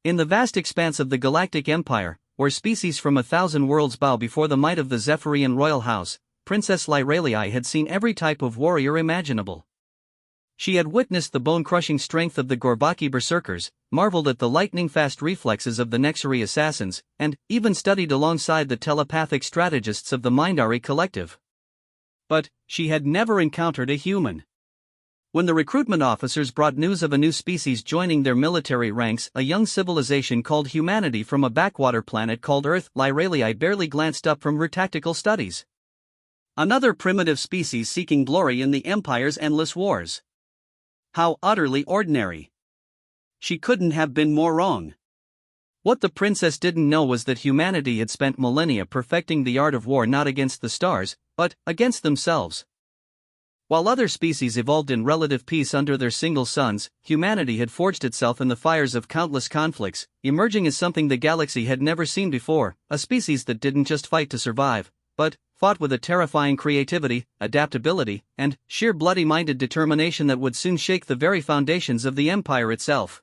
In the vast expanse of the galactic empire, where species from 1,000 worlds bow before the might of the Zephyrian royal house, Princess Lyralii had seen every type of warrior imaginable. She had witnessed the bone-crushing strength of the Gorbaki berserkers, marveled at the lightning-fast reflexes of the Nexari assassins, and even studied alongside the telepathic strategists of the Mindari collective. But she had never encountered a human. When the recruitment officers brought news of a new species joining their military ranks, a young civilization called humanity from a backwater planet called Earth, Lyralii barely glanced up from her tactical studies. Another primitive species seeking glory in the Empire's endless wars. How utterly ordinary. She couldn't have been more wrong. What the princess didn't know was that humanity had spent millennia perfecting the art of war not against the stars, but against themselves. While other species evolved in relative peace under their single suns, humanity had forged itself in the fires of countless conflicts, emerging as something the galaxy had never seen before, a species that didn't just fight to survive, but fought with a terrifying creativity, adaptability, and sheer bloody-minded determination that would soon shake the very foundations of the Empire itself.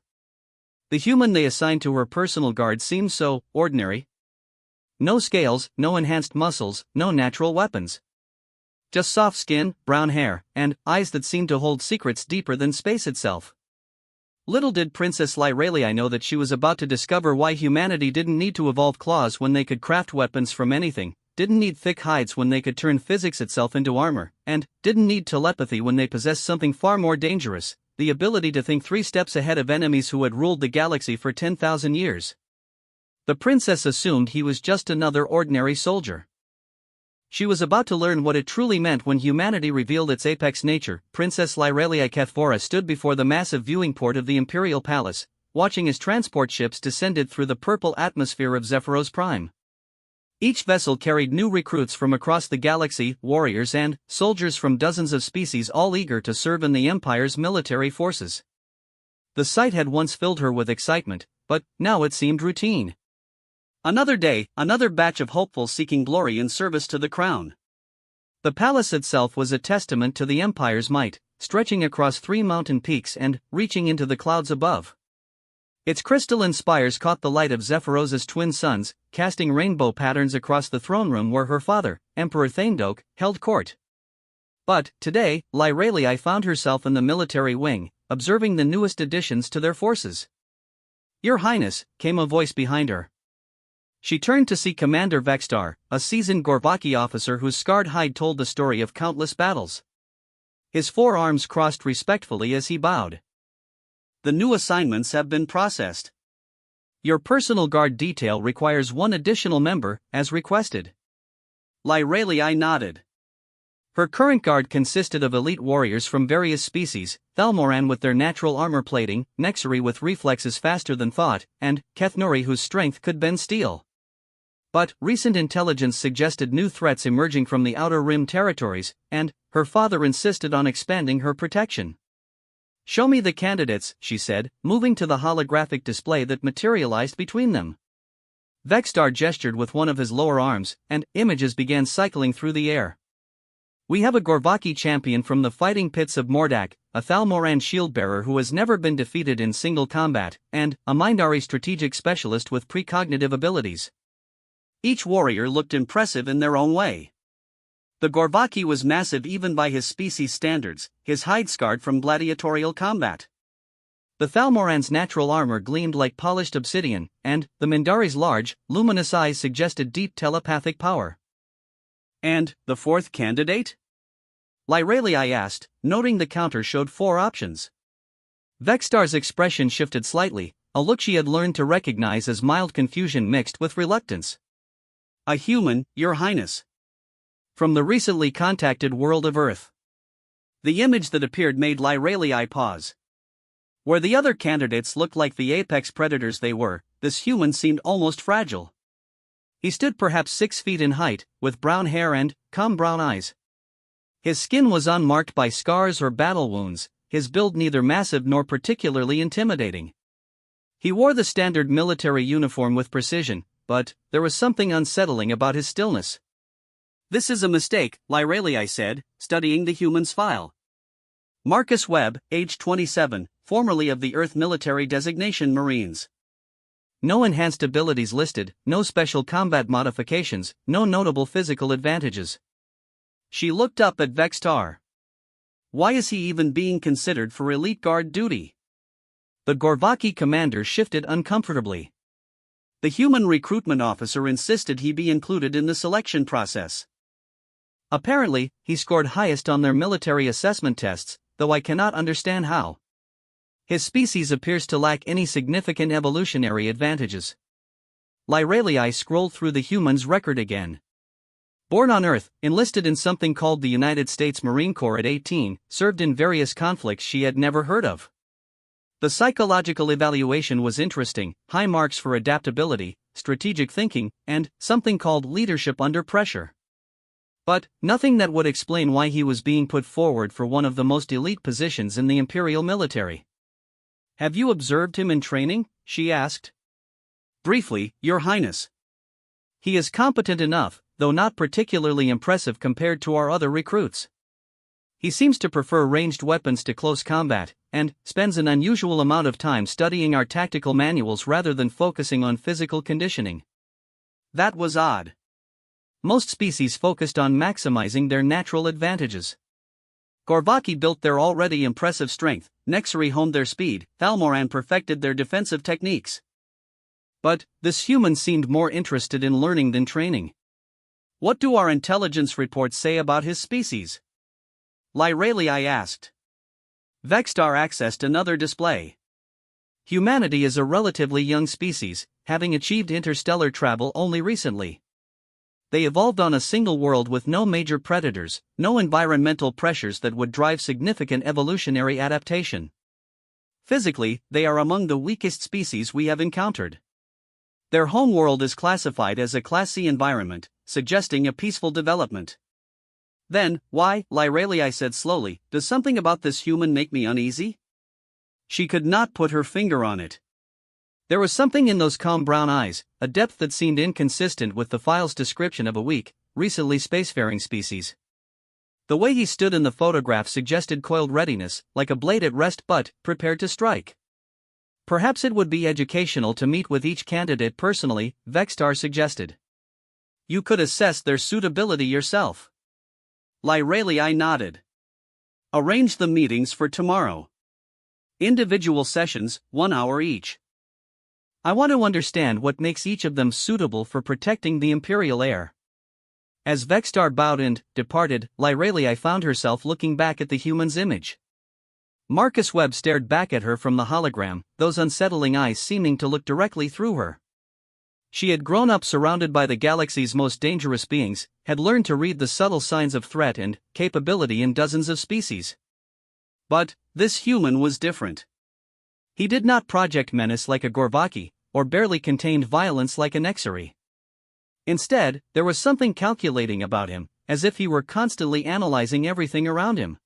The human they assigned to her personal guard seemed so ordinary. No scales, no enhanced muscles, no natural weapons. Just soft skin, brown hair, and eyes that seemed to hold secrets deeper than space itself. Little did Princess Lyralii know that she was about to discover why humanity didn't need to evolve claws when they could craft weapons from anything, didn't need thick hides when they could turn physics itself into armor, and didn't need telepathy when they possessed something far more dangerous, the ability to think 3 steps ahead of enemies who had ruled the galaxy for 10,000 years. The princess assumed he was just another ordinary soldier. She was about to learn what it truly meant when humanity revealed its apex nature. Princess Lyralii Kethvora stood before the massive viewing port of the Imperial Palace, watching as transport ships descended through the purple atmosphere of HFY Prime. Each vessel carried new recruits from across the galaxy, warriors and soldiers from dozens of species, all eager to serve in the Empire's military forces. The sight had once filled her with excitement, but now it seemed routine. Another day, another batch of hopefuls seeking glory in service to the crown. The palace itself was a testament to the Empire's might, stretching across 3 mountain peaks and reaching into the clouds above. Its crystalline spires caught the light of Zephyros's twin suns, casting rainbow patterns across the throne room where her father, Emperor Thaindok, held court. But, today, Lyralii found herself in the military wing, observing the newest additions to their forces. "Your Highness," came a voice behind her. She turned to see Commander Vextar, a seasoned Gorbaki officer whose scarred hide told the story of countless battles. His 4 arms crossed respectfully as he bowed. "The new assignments have been processed. Your personal guard detail requires 1 additional member, as requested." Lyralii nodded. Her current guard consisted of elite warriors from various species, Thalmoran with their natural armor plating, Nexari with reflexes faster than thought, and Kethnuri whose strength could bend steel. But recent intelligence suggested new threats emerging from the Outer Rim territories, and her father insisted on expanding her protection. "Show me the candidates," she said, moving to the holographic display that materialized between them. Vextar gestured with one of his lower arms, and images began cycling through the air. "We have a Gorbaki champion from the fighting pits of Mordak, a Thalmoran shieldbearer who has never been defeated in single combat, and a Mindari strategic specialist with precognitive abilities." Each warrior looked impressive in their own way. The Gorbaki was massive even by his species standards, his hide scarred from gladiatorial combat. The Thalmoran's natural armor gleamed like polished obsidian, and the Mindari's large, luminous eyes suggested deep telepathic power. "And the 4th candidate?" Lyralii asked, noting the counter showed 4 options. Vextar's expression shifted slightly, a look she had learned to recognize as mild confusion mixed with reluctance. "A human, Your Highness. From the recently contacted world of Earth." The image that appeared made Lyralii pause. Where the other candidates looked like the apex predators they were, this human seemed almost fragile. He stood perhaps 6 feet in height, with brown hair and calm brown eyes. His skin was unmarked by scars or battle wounds, his build neither massive nor particularly intimidating. He wore the standard military uniform with precision, but there was something unsettling about his stillness. "This is a mistake," Lyralii said, studying the human's file. "Marcus Webb, age 27, formerly of the Earth Military Designation Marines. No enhanced abilities listed, no special combat modifications, no notable physical advantages. She looked up at Vextar. Why is he even being considered for elite guard duty? The Gorvaki commander shifted uncomfortably. The human recruitment officer insisted he be included in the selection process. Apparently, he scored highest on their military assessment tests, though I cannot understand how. His species appears to lack any significant evolutionary advantages. Lyralii scrolled through the human's record again. Born on Earth, enlisted in something called the United States Marine Corps at 18, served in various conflicts she had never heard of. The psychological evaluation was interesting, high marks for adaptability, strategic thinking, and something called leadership under pressure. But nothing that would explain why he was being put forward for one of the most elite positions in the Imperial military. Have you observed him in training? She asked. Briefly, Your Highness. He is competent enough, though not particularly impressive compared to our other recruits. He seems to prefer ranged weapons to close combat, and spends an unusual amount of time studying our tactical manuals rather than focusing on physical conditioning. That was odd. Most species focused on maximizing their natural advantages. Gorvaki built their already impressive strength, Nexari honed their speed, Thalmoran perfected their defensive techniques. But this human seemed more interested in learning than training. What do our intelligence reports say about his species? Lyralii asked. Vextar accessed another display. Humanity is a relatively young species, having achieved interstellar travel only recently. They evolved on a single world with no major predators, no environmental pressures that would drive significant evolutionary adaptation. Physically, they are among the weakest species we have encountered. Their homeworld is classified as a Class C environment, suggesting a peaceful development. Then, why, Lyralii said slowly, does something about this human make me uneasy? She could not put her finger on it. There was something in those calm brown eyes, a depth that seemed inconsistent with the file's description of a weak, recently spacefaring species. The way he stood in the photograph suggested coiled readiness, like a blade at rest but prepared to strike. Perhaps it would be educational to meet with each candidate personally, Vextar suggested. You could assess their suitability yourself. Lyralii nodded. Arrange the meetings for tomorrow. Individual sessions, 1 hour each. I want to understand what makes each of them suitable for protecting the Imperial heir. As Vextar bowed and departed, Lyralii found herself looking back at the human's image. Marcus Webb stared back at her from the hologram, those unsettling eyes seeming to look directly through her. She had grown up surrounded by the galaxy's most dangerous beings, had learned to read the subtle signs of threat and capability in dozens of species. But this human was different. He did not project menace like a Gorvaki, or barely contained violence like a Nexari. Instead, there was something calculating about him, as if he were constantly analyzing everything around him.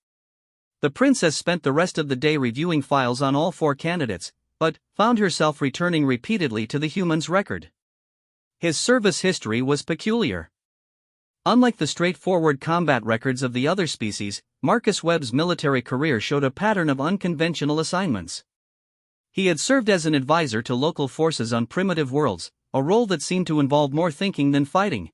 The princess spent the rest of the day reviewing files on all 4 candidates, but found herself returning repeatedly to the human's record. His service history was peculiar. Unlike the straightforward combat records of the other species, Marcus Webb's military career showed a pattern of unconventional assignments. He had served as an advisor to local forces on primitive worlds, a role that seemed to involve more thinking than fighting.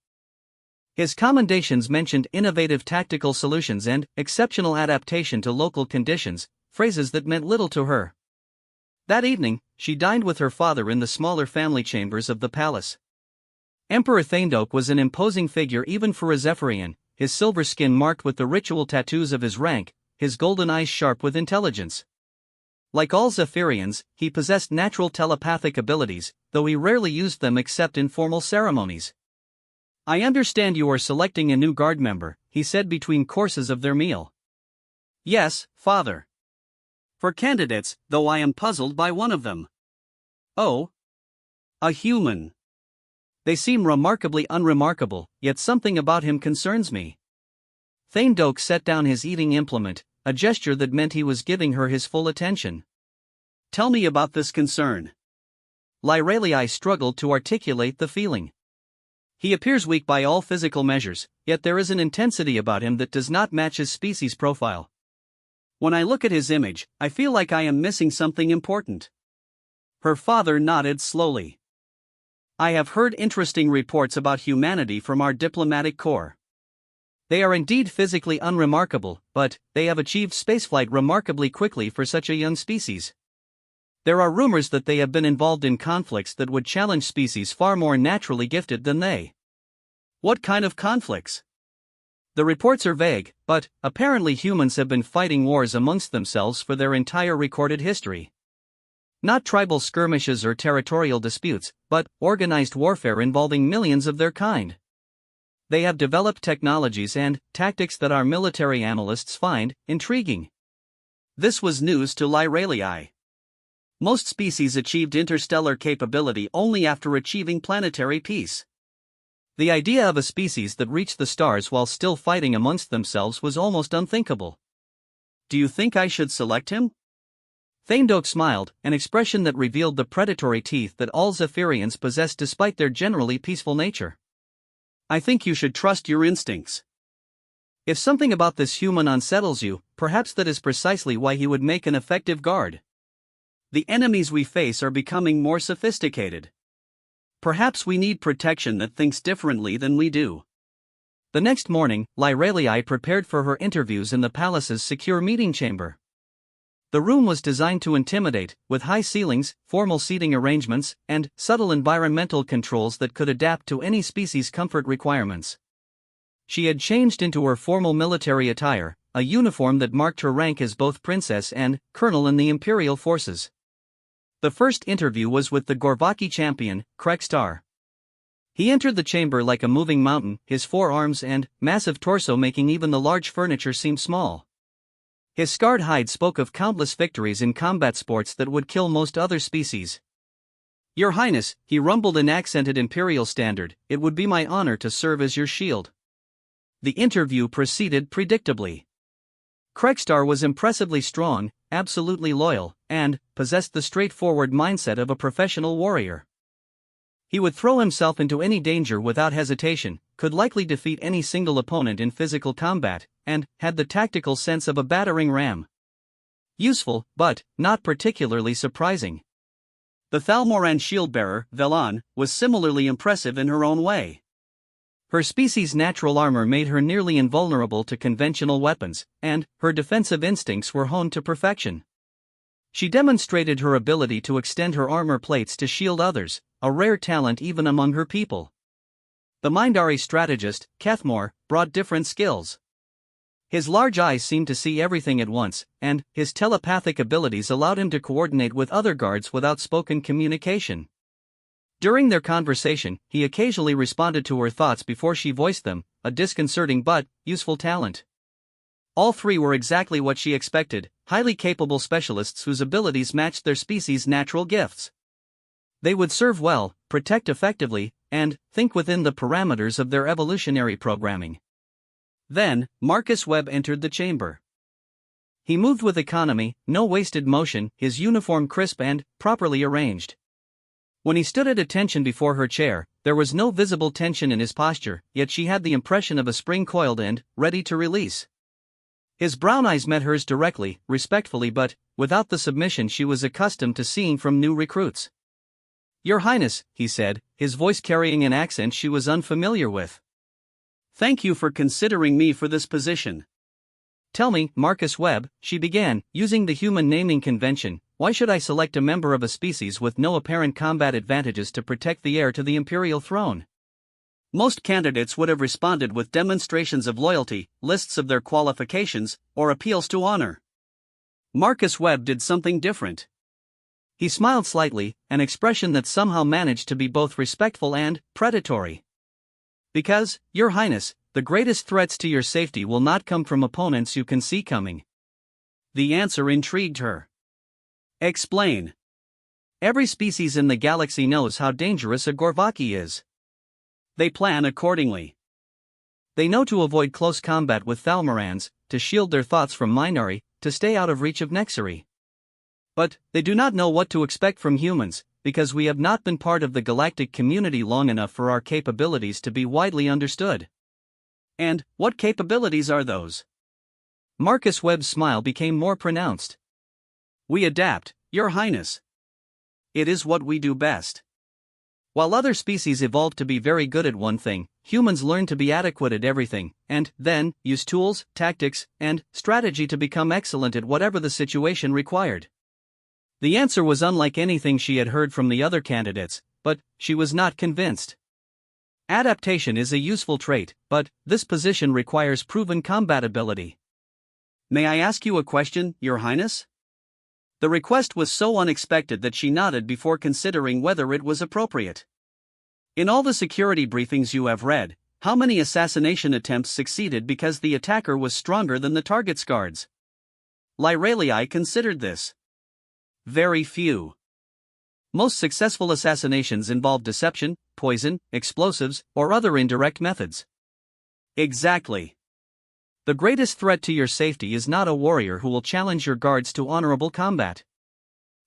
His commendations mentioned innovative tactical solutions and exceptional adaptation to local conditions, phrases that meant little to her. That evening, she dined with her father in the smaller family chambers of the palace. Emperor Thaindok was an imposing figure even for a Zephyrian, his silver skin marked with the ritual tattoos of his rank, his golden eyes sharp with intelligence. Like all Zephyrians, he possessed natural telepathic abilities, though he rarely used them except in formal ceremonies. I understand you are selecting a new guard member, he said between courses of their meal. Yes, father. For candidates, though I am puzzled by one of them. Oh. A human. They seem remarkably unremarkable, yet something about him concerns me. Thaindok set down his eating implement, a gesture that meant he was giving her his full attention. Tell me about this concern. Lyralii struggled to articulate the feeling. He appears weak by all physical measures, yet there is an intensity about him that does not match his species profile. When I look at his image, I feel like I am missing something important. Her father nodded slowly. I have heard interesting reports about humanity from our diplomatic corps. They are indeed physically unremarkable, but they have achieved spaceflight remarkably quickly for such a young species. There are rumors that they have been involved in conflicts that would challenge species far more naturally gifted than they. What kind of conflicts? The reports are vague, but apparently humans have been fighting wars amongst themselves for their entire recorded history. Not tribal skirmishes or territorial disputes, but organized warfare involving millions of their kind. They have developed technologies and tactics that our military analysts find intriguing. This was news to Lyralii. Most species achieved interstellar capability only after achieving planetary peace. The idea of a species that reached the stars while still fighting amongst themselves was almost unthinkable. Do you think I should select him? Thaindok smiled, an expression that revealed the predatory teeth that all Zephyrians possess despite their generally peaceful nature. I think you should trust your instincts. If something about this human unsettles you, perhaps that is precisely why he would make an effective guard. The enemies we face are becoming more sophisticated. Perhaps we need protection that thinks differently than we do. The next morning, Lyralii prepared for her interviews in the palace's secure meeting chamber. The room was designed to intimidate, with high ceilings, formal seating arrangements, and subtle environmental controls that could adapt to any species' comfort requirements. She had changed into her formal military attire, a uniform that marked her rank as both princess and colonel in the imperial forces. The first interview was with the Gorvaki champion, Krekstar. He entered the chamber like a moving mountain, his 4 arms and massive torso making even the large furniture seem small. His scarred hide spoke of countless victories in combat sports that would kill most other species. Your Highness, he rumbled in accented imperial standard, it would be my honor to serve as your shield. The interview proceeded predictably. Krekstar was impressively strong, absolutely loyal, and possessed the straightforward mindset of a professional warrior. He would throw himself into any danger without hesitation, could likely defeat any single opponent in physical combat, and had the tactical sense of a battering ram. Useful, but not particularly surprising. The Thalmoran shieldbearer, Velan, was similarly impressive in her own way. Her species' natural armor made her nearly invulnerable to conventional weapons, and her defensive instincts were honed to perfection. She demonstrated her ability to extend her armor plates to shield others, a rare talent even among her people. The Mindari strategist, Kethmore, brought different skills. His large eyes seemed to see everything at once, and his telepathic abilities allowed him to coordinate with other guards without spoken communication. During their conversation, he occasionally responded to her thoughts before she voiced them, a disconcerting but useful talent. All 3 were exactly what she expected, highly capable specialists whose abilities matched their species' natural gifts. They would serve well, protect effectively, and think within the parameters of their evolutionary programming. Then, Marcus Webb entered the chamber. He moved with economy, no wasted motion, his uniform crisp and properly arranged. When he stood at attention before her chair, there was no visible tension in his posture, yet she had the impression of a spring coiled and ready to release. His brown eyes met hers directly, respectfully but without the submission she was accustomed to seeing from new recruits. Your Highness, he said, his voice carrying an accent she was unfamiliar with. Thank you for considering me for this position. Tell me, Marcus Webb, she began, using the human naming convention, why should I select a member of a species with no apparent combat advantages to protect the heir to the imperial throne? Most candidates would have responded with demonstrations of loyalty, lists of their qualifications, or appeals to honor. Marcus Webb did something different. He smiled slightly, an expression that somehow managed to be both respectful and predatory. Because, Your Highness, the greatest threats to your safety will not come from opponents you can see coming. The answer intrigued her. Explain. Every species in the galaxy knows how dangerous a Gorvaki is. They plan accordingly. They know to avoid close combat with Thalmorans, to shield their thoughts from Minari, to stay out of reach of Nexari. But they do not know what to expect from humans, because we have not been part of the galactic community long enough for our capabilities to be widely understood. And what capabilities are those? Marcus Webb's smile became more pronounced. We adapt, Your Highness. It is what we do best. While other species evolved to be very good at one thing, humans learned to be adequate at everything, and then use tools, tactics, and strategy to become excellent at whatever the situation required. The answer was unlike anything she had heard from the other candidates, but she was not convinced. Adaptation is a useful trait, but this position requires proven compatibility. May I ask you a question, Your Highness? The request was so unexpected that she nodded before considering whether it was appropriate. In all the security briefings you have read, how many assassination attempts succeeded because the attacker was stronger than the target's guards? Lyralii considered this. Very few. Most successful assassinations involve deception, poison, explosives, or other indirect methods. Exactly. The greatest threat to your safety is not a warrior who will challenge your guards to honorable combat.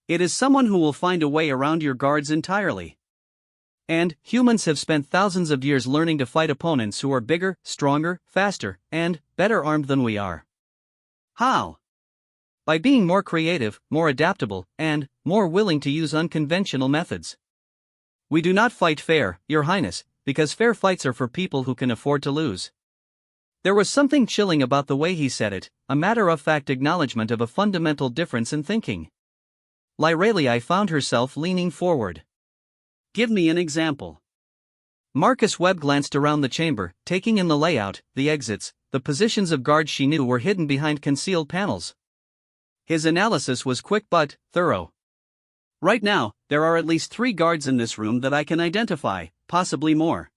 It is someone who will find a way around your guards entirely. And humans have spent thousands of years learning to fight opponents who are bigger, stronger, faster, and better armed than we are. How? By being more creative, more adaptable, and more willing to use unconventional methods. We do not fight fair, Your Highness, because fair fights are for people who can afford to lose. There was something chilling about the way he said it, a matter-of-fact acknowledgement of a fundamental difference in thinking. Lyralii found herself leaning forward. Give me an example. Marcus Webb glanced around the chamber, taking in the layout, the exits, the positions of guards she knew were hidden behind concealed panels. His analysis was quick but thorough. Right now, there are at least 3 guards in this room that I can identify, possibly more.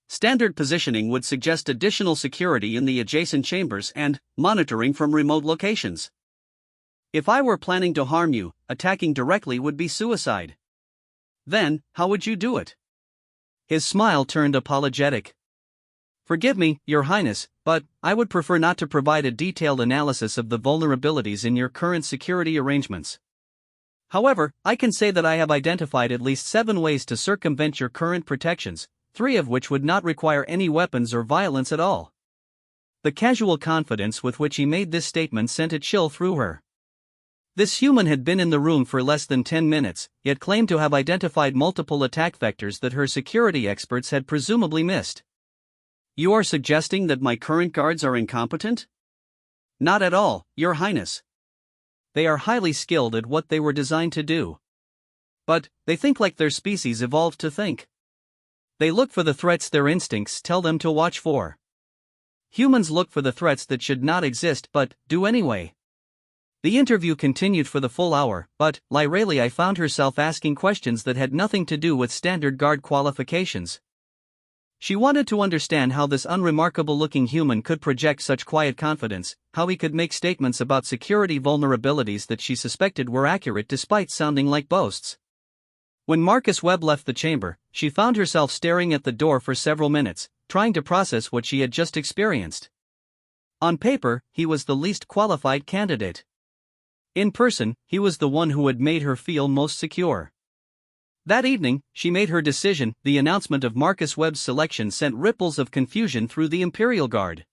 Standard positioning would suggest additional security in the adjacent chambers and monitoring from remote locations. If I were planning to harm you, attacking directly would be suicide. Then, how would you do it? His smile turned apologetic. Forgive me, Your Highness, but I would prefer not to provide a detailed analysis of the vulnerabilities in your current security arrangements. However, I can say that I have identified at least 7 ways to circumvent your current protections, 3 of which would not require any weapons or violence at all. The casual confidence with which he made this statement sent a chill through her. This human had been in the room for less than 10 minutes, yet claimed to have identified multiple attack vectors that her security experts had presumably missed. You are suggesting that my current guards are incompetent? Not at all, Your Highness. They are highly skilled at what they were designed to do. But they think like their species evolved to think. They look for the threats their instincts tell them to watch for. Humans look for the threats that should not exist but do anyway. The interview continued for the full hour, but Lyralii found herself asking questions that had nothing to do with standard guard qualifications. She wanted to understand how this unremarkable-looking human could project such quiet confidence, how he could make statements about security vulnerabilities that she suspected were accurate despite sounding like boasts. When Marcus Webb left the chamber, she found herself staring at the door for several minutes, trying to process what she had just experienced. On paper, he was the least qualified candidate. In person, he was the one who had made her feel most secure. That evening, she made her decision. The announcement of Marcus Webb's selection sent ripples of confusion through the Imperial Guard.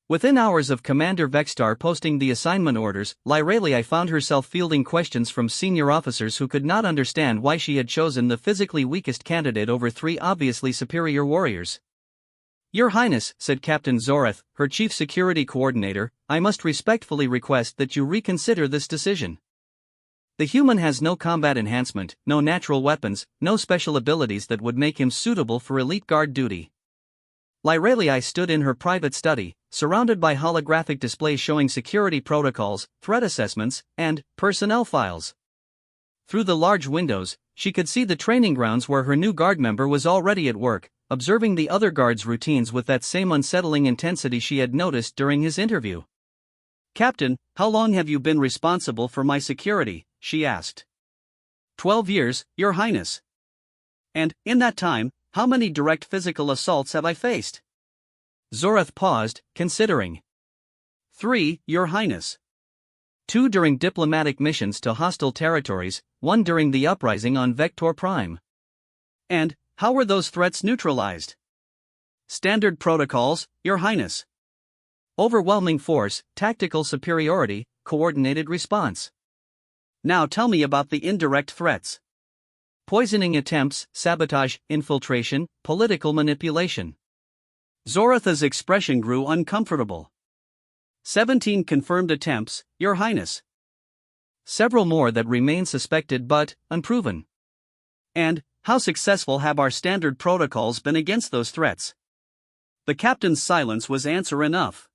Within hours of Commander Vextar posting the assignment orders, Lyralii found herself fielding questions from senior officers who could not understand why she had chosen the physically weakest candidate over 3 obviously superior warriors. Your Highness, said Captain Zoreth, her chief security coordinator, I must respectfully request that you reconsider this decision. The human has no combat enhancement, no natural weapons, no special abilities that would make him suitable for elite guard duty. Lyralii stood in her private study, surrounded by holographic displays showing security protocols, threat assessments, and personnel files. Through the large windows, she could see the training grounds where her new guard member was already at work, observing the other guards' routines with that same unsettling intensity she had noticed during his interview. Captain, how long have you been responsible for my security? She asked. 12 years, Your Highness. And, in that time, how many direct physical assaults have I faced? Zoreth paused, considering. 3, Your Highness. 2 during diplomatic missions to hostile territories, 1 during the uprising on Vector Prime. And, how were those threats neutralized? Standard protocols, Your Highness. Overwhelming force, tactical superiority, coordinated response. Now tell me about the indirect threats. poisoning attempts, sabotage, infiltration, political manipulation. Zoratha's expression grew uncomfortable. 17 confirmed attempts, Your Highness. Several more that remain suspected but unproven. And how successful have our standard protocols been against those threats? The captain's silence was answer enough.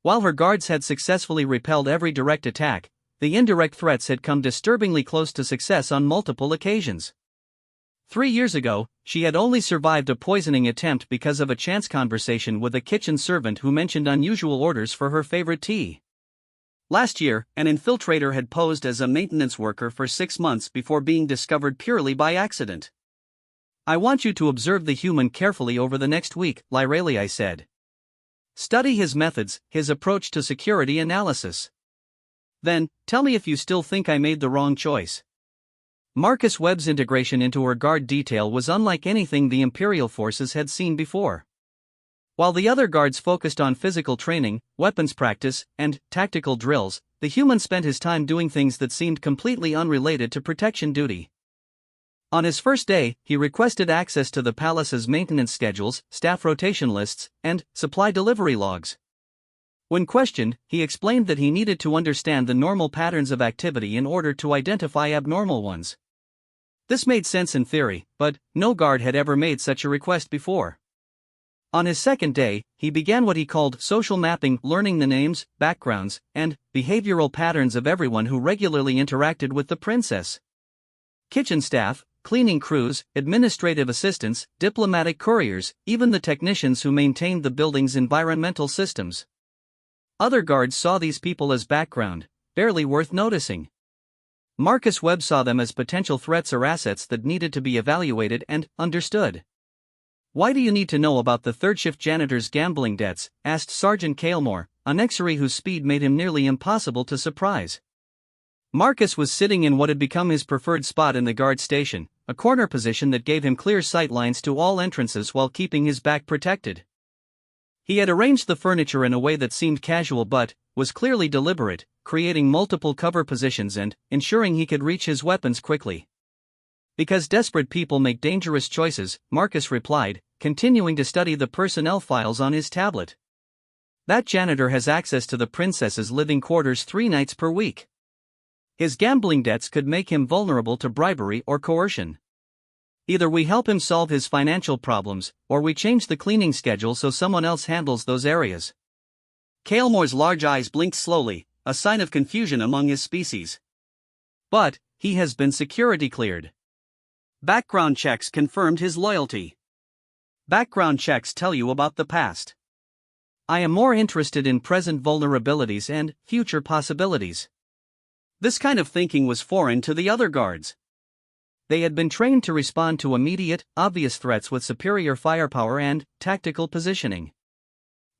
While her guards had successfully repelled every direct attack, the indirect threats had come disturbingly close to success on multiple occasions. 3 years ago, she had only survived a poisoning attempt because of a chance conversation with a kitchen servant who mentioned unusual orders for her favorite tea. Last year, an infiltrator had posed as a maintenance worker for 6 months before being discovered purely by accident. I want you to observe the human carefully over the next week, Lyralii said. Study his methods, his approach to security analysis. Then, tell me if you still think I made the wrong choice. Marcus Webb's integration into her guard detail was unlike anything the Imperial forces had seen before. While the other guards focused on physical training, weapons practice, and tactical drills, the human spent his time doing things that seemed completely unrelated to protection duty. On his first day, he requested access to the palace's maintenance schedules, staff rotation lists, and supply delivery logs. When questioned, he explained that he needed to understand the normal patterns of activity in order to identify abnormal ones. This made sense in theory, but no guard had ever made such a request before. On his second day, he began what he called social mapping, learning the names, backgrounds, and behavioral patterns of everyone who regularly interacted with the princess. Kitchen staff, cleaning crews, administrative assistants, diplomatic couriers, even the technicians who maintained the building's environmental systems. Other guards saw these people as background, barely worth noticing. Marcus Webb saw them as potential threats or assets that needed to be evaluated and understood. Why do you need to know about the third-shift janitor's gambling debts? Asked Sergeant Kalemore, an Exery whose speed made him nearly impossible to surprise. Marcus was sitting in what had become his preferred spot in the guard station, a corner position that gave him clear sight lines to all entrances while keeping his back protected. He had arranged the furniture in a way that seemed casual but was clearly deliberate, creating multiple cover positions and ensuring he could reach his weapons quickly. Because desperate people make dangerous choices, Marcus replied, continuing to study the personnel files on his tablet. That janitor has access to the princess's living quarters 3 nights per week. His gambling debts could make him vulnerable to bribery or coercion. Either we help him solve his financial problems, or we change the cleaning schedule so someone else handles those areas. Kalemore's large eyes blinked slowly, a sign of confusion among his species. But he has been security cleared. Background checks confirmed his loyalty. Background checks tell you about the past. I am more interested in present vulnerabilities and future possibilities. This kind of thinking was foreign to the other guards. They had been trained to respond to immediate, obvious threats with superior firepower and tactical positioning.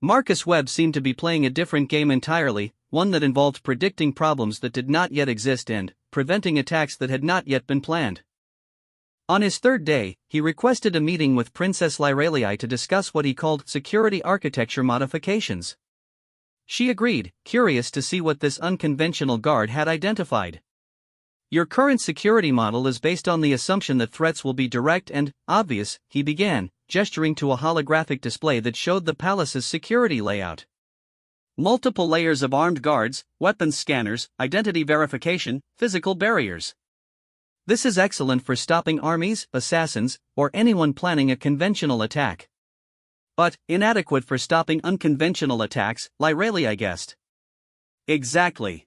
Marcus Webb seemed to be playing a different game entirely, one that involved predicting problems that did not yet exist and preventing attacks that had not yet been planned. On his third day, he requested a meeting with Princess Lyralii to discuss what he called security architecture modifications. She agreed, curious to see what this unconventional guard had identified. Your current security model is based on the assumption that threats will be direct and obvious, he began, gesturing to a holographic display that showed the palace's security layout. Multiple layers of armed guards, weapons scanners, identity verification, physical barriers. This is excellent for stopping armies, assassins, or anyone planning a conventional attack. But inadequate for stopping unconventional attacks, Lyralii guessed. Exactly.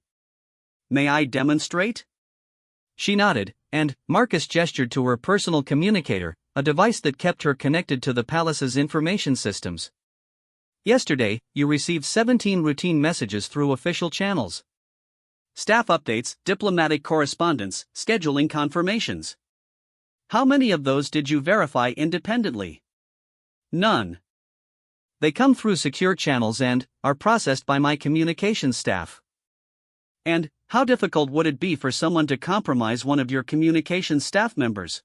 May I demonstrate? She nodded, and Marcus gestured to her personal communicator, a device that kept her connected to the palace's information systems. Yesterday, you received 17 routine messages through official channels. Staff updates, diplomatic correspondence, scheduling confirmations. How many of those did you verify independently? None. They come through secure channels and are processed by my communications staff. And how difficult would it be for someone to compromise one of your communications staff members?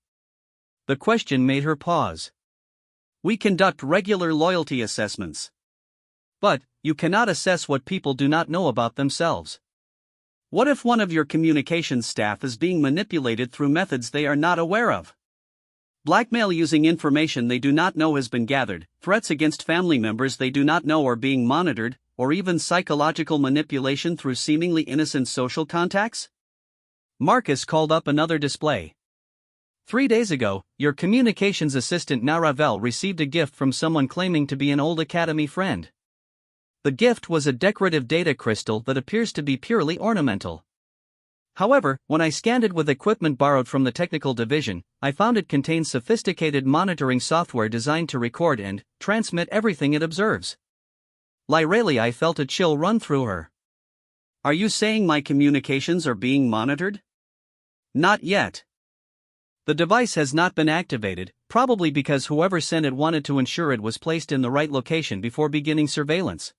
The question made her pause. We conduct regular loyalty assessments. But you cannot assess what people do not know about themselves. What if one of your communications staff is being manipulated through methods they are not aware of? Blackmail using information they do not know has been gathered, threats against family members they do not know are being monitored, or even psychological manipulation through seemingly innocent social contacts? Marcus called up another display. 3 days ago, your communications assistant Naravel received a gift from someone claiming to be an old academy friend. The gift was a decorative data crystal that appears to be purely ornamental. However, when I scanned it with equipment borrowed from the technical division, I found it contains sophisticated monitoring software designed to record and transmit everything it observes. Lyralii felt a chill run through her. Are you saying my communications are being monitored? Not yet. The device has not been activated, probably because whoever sent it wanted to ensure it was placed in the right location before beginning surveillance.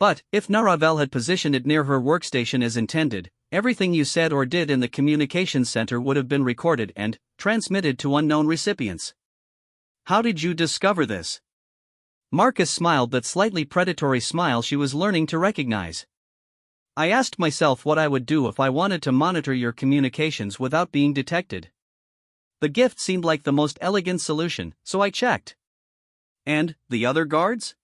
But, if Naravel had positioned it near her workstation as intended, everything you said or did in the communications center would have been recorded and transmitted to unknown recipients. How did you discover this? Marcus smiled that slightly predatory smile she was learning to recognize. I asked myself what I would do if I wanted to monitor your communications without being detected. The gift seemed like the most elegant solution, so I checked. And the other guards?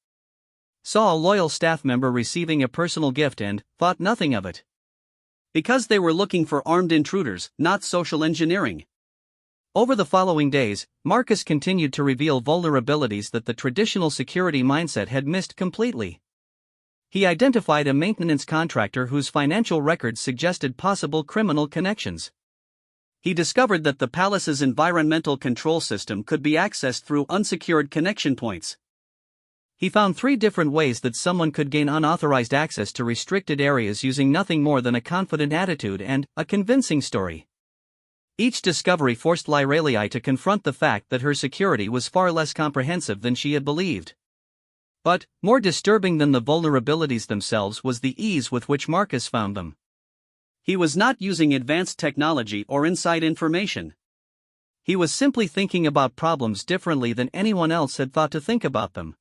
Saw a loyal staff member receiving a personal gift and thought nothing of it. Because they were looking for armed intruders, not social engineering. Over the following days, Marcus continued to reveal vulnerabilities that the traditional security mindset had missed completely. He identified a maintenance contractor whose financial records suggested possible criminal connections. He discovered that the palace's environmental control system could be accessed through unsecured connection points. He found 3 different ways that someone could gain unauthorized access to restricted areas using nothing more than a confident attitude and a convincing story. Each discovery forced Lyralii to confront the fact that her security was far less comprehensive than she had believed. But, more disturbing than the vulnerabilities themselves was the ease with which Marcus found them. He was not using advanced technology or inside information. He was simply thinking about problems differently than anyone else had thought to think about them.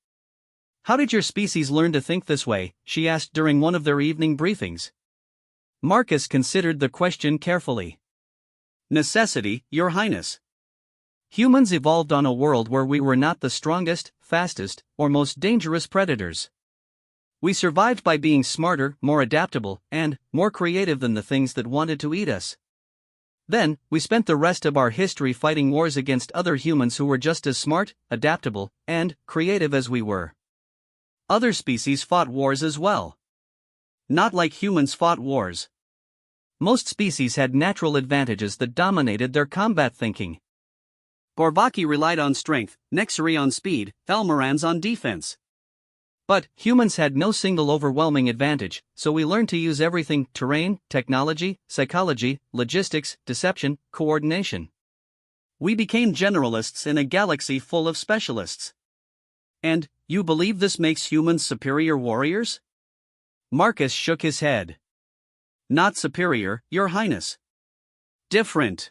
How did your species learn to think this way? She asked during one of their evening briefings. Marcus considered the question carefully. Necessity, Your Highness. Humans evolved on a world where we were not the strongest, fastest, or most dangerous predators. We survived by being smarter, more adaptable, and more creative than the things that wanted to eat us. Then, we spent the rest of our history fighting wars against other humans who were just as smart, adaptable, and creative as we were. Other species fought wars as well. Not like humans fought wars. Most species had natural advantages that dominated their combat thinking. Gorvaki relied on strength, Nexari on speed, Thalmorans on defense. But humans had no single overwhelming advantage, so we learned to use everything: terrain, technology, psychology, logistics, deception, coordination. We became generalists in a galaxy full of specialists. And, you believe this makes humans superior warriors? Marcus shook his head. Not superior, Your Highness. Different.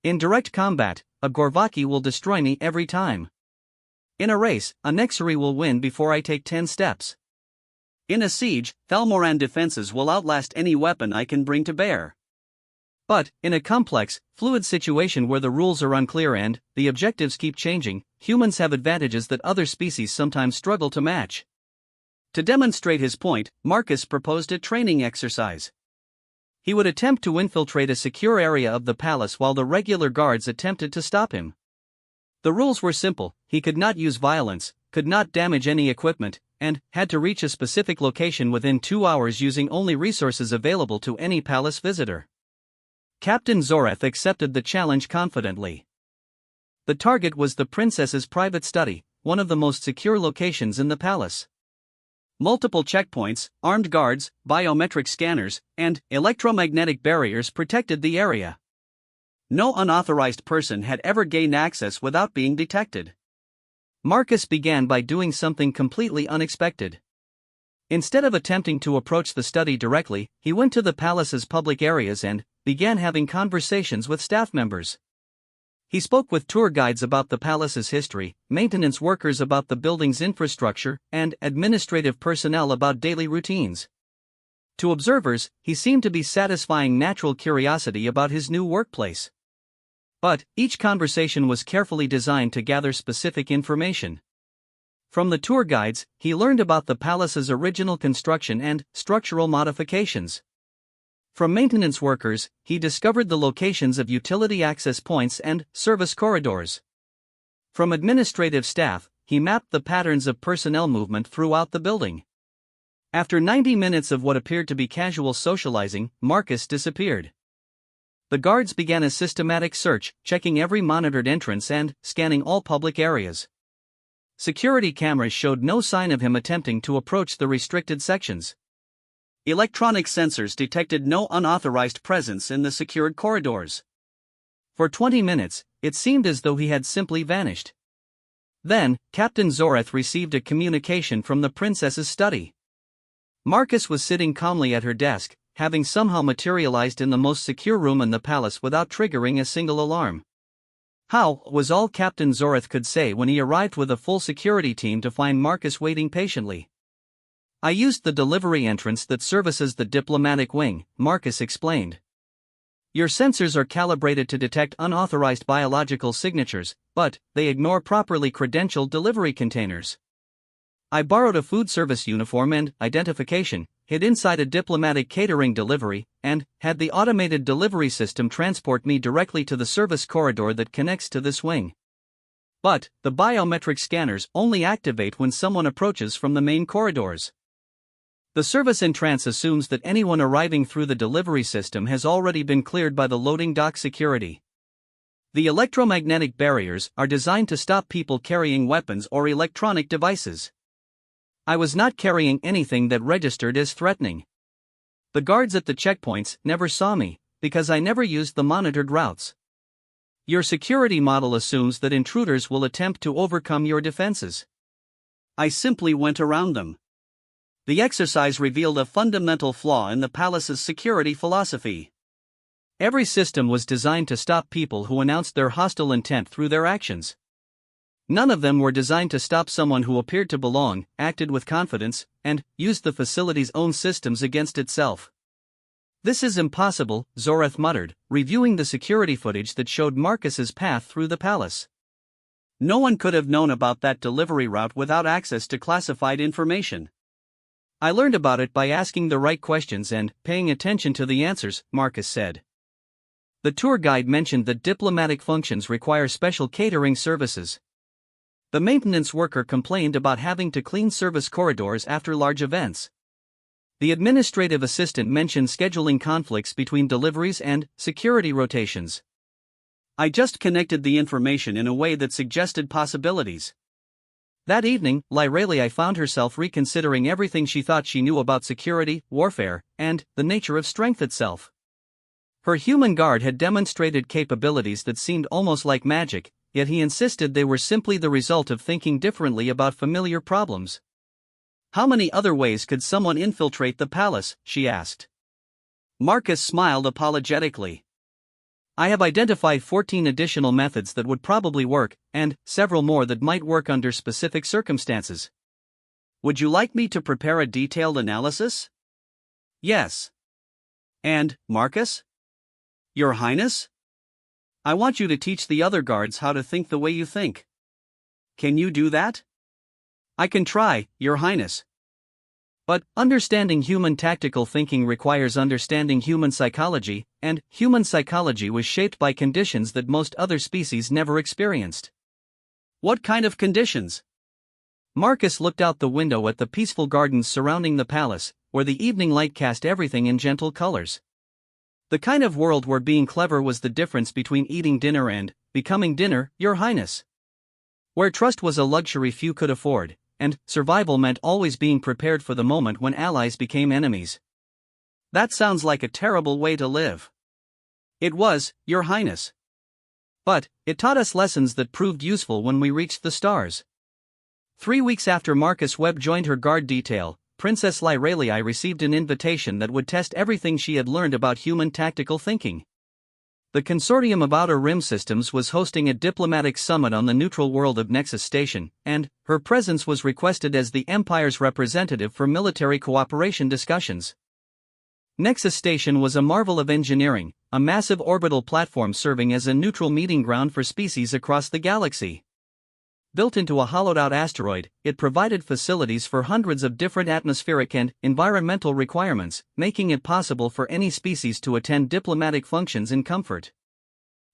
In direct combat, a Gorvaki will destroy me every time. In a race, a Nexari will win before I take 10 steps. In a siege, Thalmoran defenses will outlast any weapon I can bring to bear. But, in a complex, fluid situation where the rules are unclear and the objectives keep changing, humans have advantages that other species sometimes struggle to match. To demonstrate his point, Marcus proposed a training exercise. He would attempt to infiltrate a secure area of the palace while the regular guards attempted to stop him. The rules were simple: he could not use violence, could not damage any equipment, and had to reach a specific location within 2 hours using only resources available to any palace visitor. Captain Zoreth accepted the challenge confidently. The target was the princess's private study, one of the most secure locations in the palace. Multiple checkpoints, armed guards, biometric scanners, and electromagnetic barriers protected the area. No unauthorized person had ever gained access without being detected. Marcus began by doing something completely unexpected. Instead of attempting to approach the study directly, he went to the palace's public areas and began having conversations with staff members. He spoke with tour guides about the palace's history, maintenance workers about the building's infrastructure, and administrative personnel about daily routines. To observers, he seemed to be satisfying natural curiosity about his new workplace. But each conversation was carefully designed to gather specific information. From the tour guides, he learned about the palace's original construction and structural modifications. From maintenance workers, he discovered the locations of utility access points and service corridors. From administrative staff, he mapped the patterns of personnel movement throughout the building. After 90 minutes of what appeared to be casual socializing, Marcus disappeared. The guards began a systematic search, checking every monitored entrance and scanning all public areas. Security cameras showed no sign of him attempting to approach the restricted sections. Electronic sensors detected no unauthorized presence in the secured corridors. For 20 minutes, it seemed as though he had simply vanished. Then, Captain Zoreth received a communication from the princess's study. Marcus was sitting calmly at her desk, having somehow materialized in the most secure room in the palace without triggering a single alarm. How, was all Captain Zoreth could say when he arrived with a full security team to find Marcus waiting patiently. I used the delivery entrance that services the diplomatic wing, Marcus explained. Your sensors are calibrated to detect unauthorized biological signatures, but they ignore properly credentialed delivery containers. I borrowed a food service uniform and identification, hid inside a diplomatic catering delivery, and had the automated delivery system transport me directly to the service corridor that connects to this wing. But the biometric scanners only activate when someone approaches from the main corridors. The service entrance assumes that anyone arriving through the delivery system has already been cleared by the loading dock security. The electromagnetic barriers are designed to stop people carrying weapons or electronic devices. I was not carrying anything that registered as threatening. The guards at the checkpoints never saw me, because I never used the monitored routes. Your security model assumes that intruders will attempt to overcome your defenses. I simply went around them. The exercise revealed a fundamental flaw in the palace's security philosophy. Every system was designed to stop people who announced their hostile intent through their actions. None of them were designed to stop someone who appeared to belong, acted with confidence, and used the facility's own systems against itself. This is impossible, Zoreth muttered, reviewing the security footage that showed Marcus's path through the palace. No one could have known about that delivery route without access to classified information. I learned about it by asking the right questions and paying attention to the answers, Marcus said. The tour guide mentioned that diplomatic functions require special catering services. The maintenance worker complained about having to clean service corridors after large events. The administrative assistant mentioned scheduling conflicts between deliveries and security rotations. I just connected the information in a way that suggested possibilities. That evening, Lyralii found herself reconsidering everything she thought she knew about security, warfare, and the nature of strength itself. Her human guard had demonstrated capabilities that seemed almost like magic, yet he insisted they were simply the result of thinking differently about familiar problems. How many other ways could someone infiltrate the palace, she asked. Marcus smiled apologetically. I have identified 14 additional methods that would probably work, and several more that might work under specific circumstances. Would you like me to prepare a detailed analysis? Yes. And, Marcus? Your Highness? I want you to teach the other guards how to think the way you think. Can you do that? I can try, Your Highness. But understanding human tactical thinking requires understanding human psychology, and human psychology was shaped by conditions that most other species never experienced. What kind of conditions? Marcus looked out the window at the peaceful gardens surrounding the palace, where the evening light cast everything in gentle colors. The kind of world where being clever was the difference between eating dinner and becoming dinner, Your Highness. Where trust was a luxury few could afford, and survival meant always being prepared for the moment when allies became enemies. That sounds like a terrible way to live. It was, Your Highness. But it taught us lessons that proved useful when we reached the stars. 3 weeks after Marcus Webb joined her guard detail, Princess Lyralii received an invitation that would test everything she had learned about human tactical thinking. The Consortium of Outer Rim Systems was hosting a diplomatic summit on the neutral world of Nexus Station, and her presence was requested as the Empire's representative for military cooperation discussions. Nexus Station was a marvel of engineering, a massive orbital platform serving as a neutral meeting ground for species across the galaxy. Built into a hollowed-out asteroid, it provided facilities for hundreds of different atmospheric and environmental requirements, making it possible for any species to attend diplomatic functions in comfort.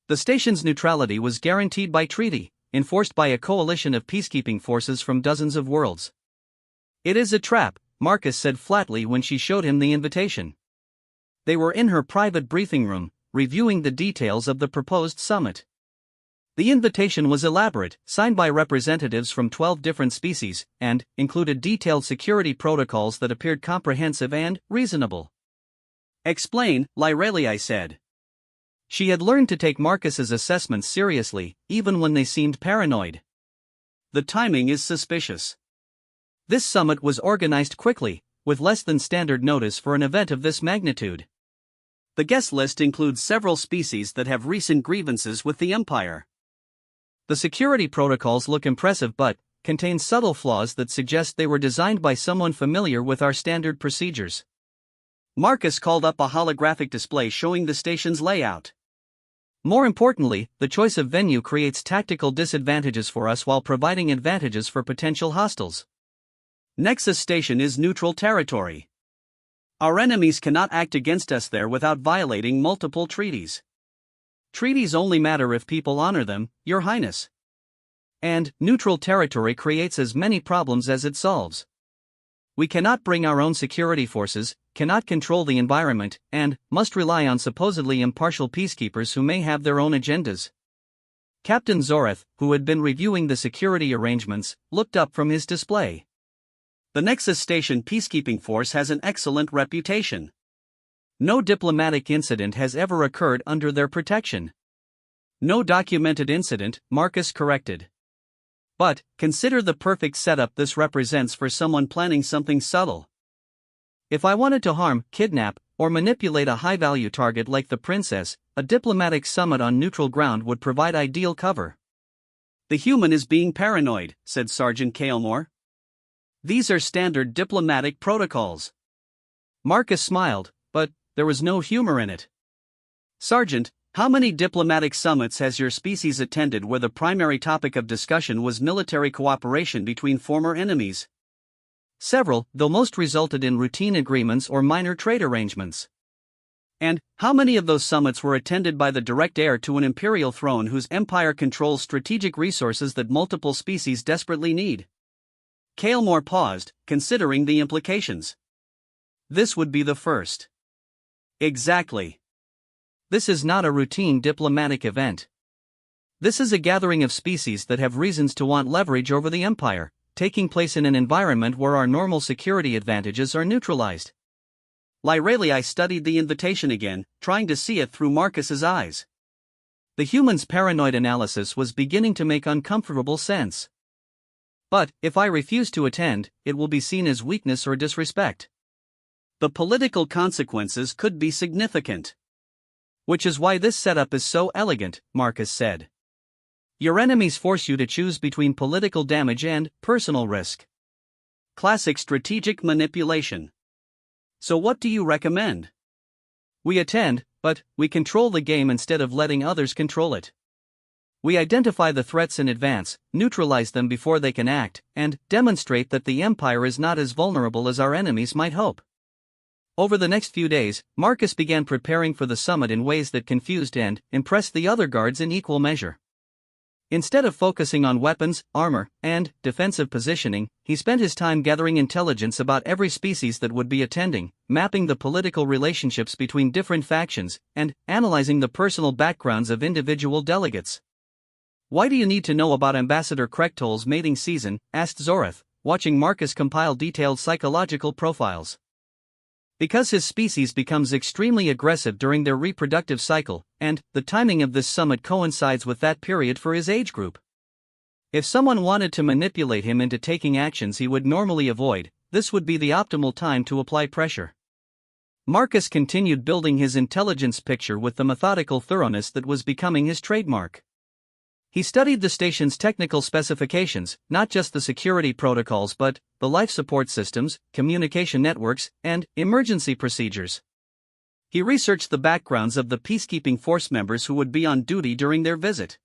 The station's neutrality was guaranteed by treaty, enforced by a coalition of peacekeeping forces from dozens of worlds. "It is a trap," Marcus said flatly when she showed him the invitation. They were in her private briefing room, reviewing the details of the proposed summit. The invitation was elaborate, signed by representatives from 12 different species, and included detailed security protocols that appeared comprehensive and reasonable. "Explain," Lyrelii said. She had learned to take Marcus's assessments seriously, even when they seemed paranoid. "The timing is suspicious." This summit was organized quickly, with less than standard notice for an event of this magnitude. The guest list includes several species that have recent grievances with the Empire. The security protocols look impressive but contain subtle flaws that suggest they were designed by someone familiar with our standard procedures. Marcus called up a holographic display showing the station's layout. More importantly, the choice of venue creates tactical disadvantages for us while providing advantages for potential hostiles. Nexus Station is neutral territory. Our enemies cannot act against us there without violating multiple treaties. Treaties only matter if people honor them, Your Highness. And neutral territory creates as many problems as it solves. We cannot bring our own security forces, cannot control the environment, and must rely on supposedly impartial peacekeepers who may have their own agendas. Captain Zoreth, who had been reviewing the security arrangements, looked up from his display. The Nexus Station peacekeeping force has an excellent reputation. No diplomatic incident has ever occurred under their protection. No documented incident, Marcus corrected. But consider the perfect setup this represents for someone planning something subtle. If I wanted to harm, kidnap, or manipulate a high-value target like the princess, a diplomatic summit on neutral ground would provide ideal cover. "The human is being paranoid," said Sergeant Kaelmore. "These are standard diplomatic protocols." Marcus smiled, but there was no humor in it. "Sergeant, how many diplomatic summits has your species attended where the primary topic of discussion was military cooperation between former enemies?" "Several, though most resulted in routine agreements or minor trade arrangements." "And how many of those summits were attended by the direct heir to an imperial throne whose empire controls strategic resources that multiple species desperately need?" Kaelmore paused, considering the implications. "This would be the first." "Exactly. This is not a routine diplomatic event. This is a gathering of species that have reasons to want leverage over the Empire, taking place in an environment where our normal security advantages are neutralized." Lyrelii studied the invitation again, trying to see it through Marcus's eyes. The human's paranoid analysis was beginning to make uncomfortable sense. "But if I refuse to attend, it will be seen as weakness or disrespect." "The political consequences could be significant." "Which is why this setup is so elegant," Marcus said. "Your enemies force you to choose between political damage and personal risk." Classic strategic manipulation. "So what do you recommend?" "We attend, but we control the game instead of letting others control it. We identify the threats in advance, neutralize them before they can act, and demonstrate that the Empire is not as vulnerable as our enemies might hope." Over the next few days, Marcus began preparing for the summit in ways that confused and impressed the other guards in equal measure. Instead of focusing on weapons, armor, and defensive positioning, he spent his time gathering intelligence about every species that would be attending, mapping the political relationships between different factions, and analyzing the personal backgrounds of individual delegates. "Why do you need to know about Ambassador Krektol's mating season?" asked Zoreth, watching Marcus compile detailed psychological profiles. "Because his species becomes extremely aggressive during their reproductive cycle, and the timing of this summit coincides with that period for his age group. If someone wanted to manipulate him into taking actions he would normally avoid, this would be the optimal time to apply pressure." Marcus continued building his intelligence picture with the methodical thoroughness that was becoming his trademark. He studied the station's technical specifications, not just the security protocols but the life support systems, communication networks, and emergency procedures. He researched the backgrounds of the peacekeeping force members who would be on duty during their visit.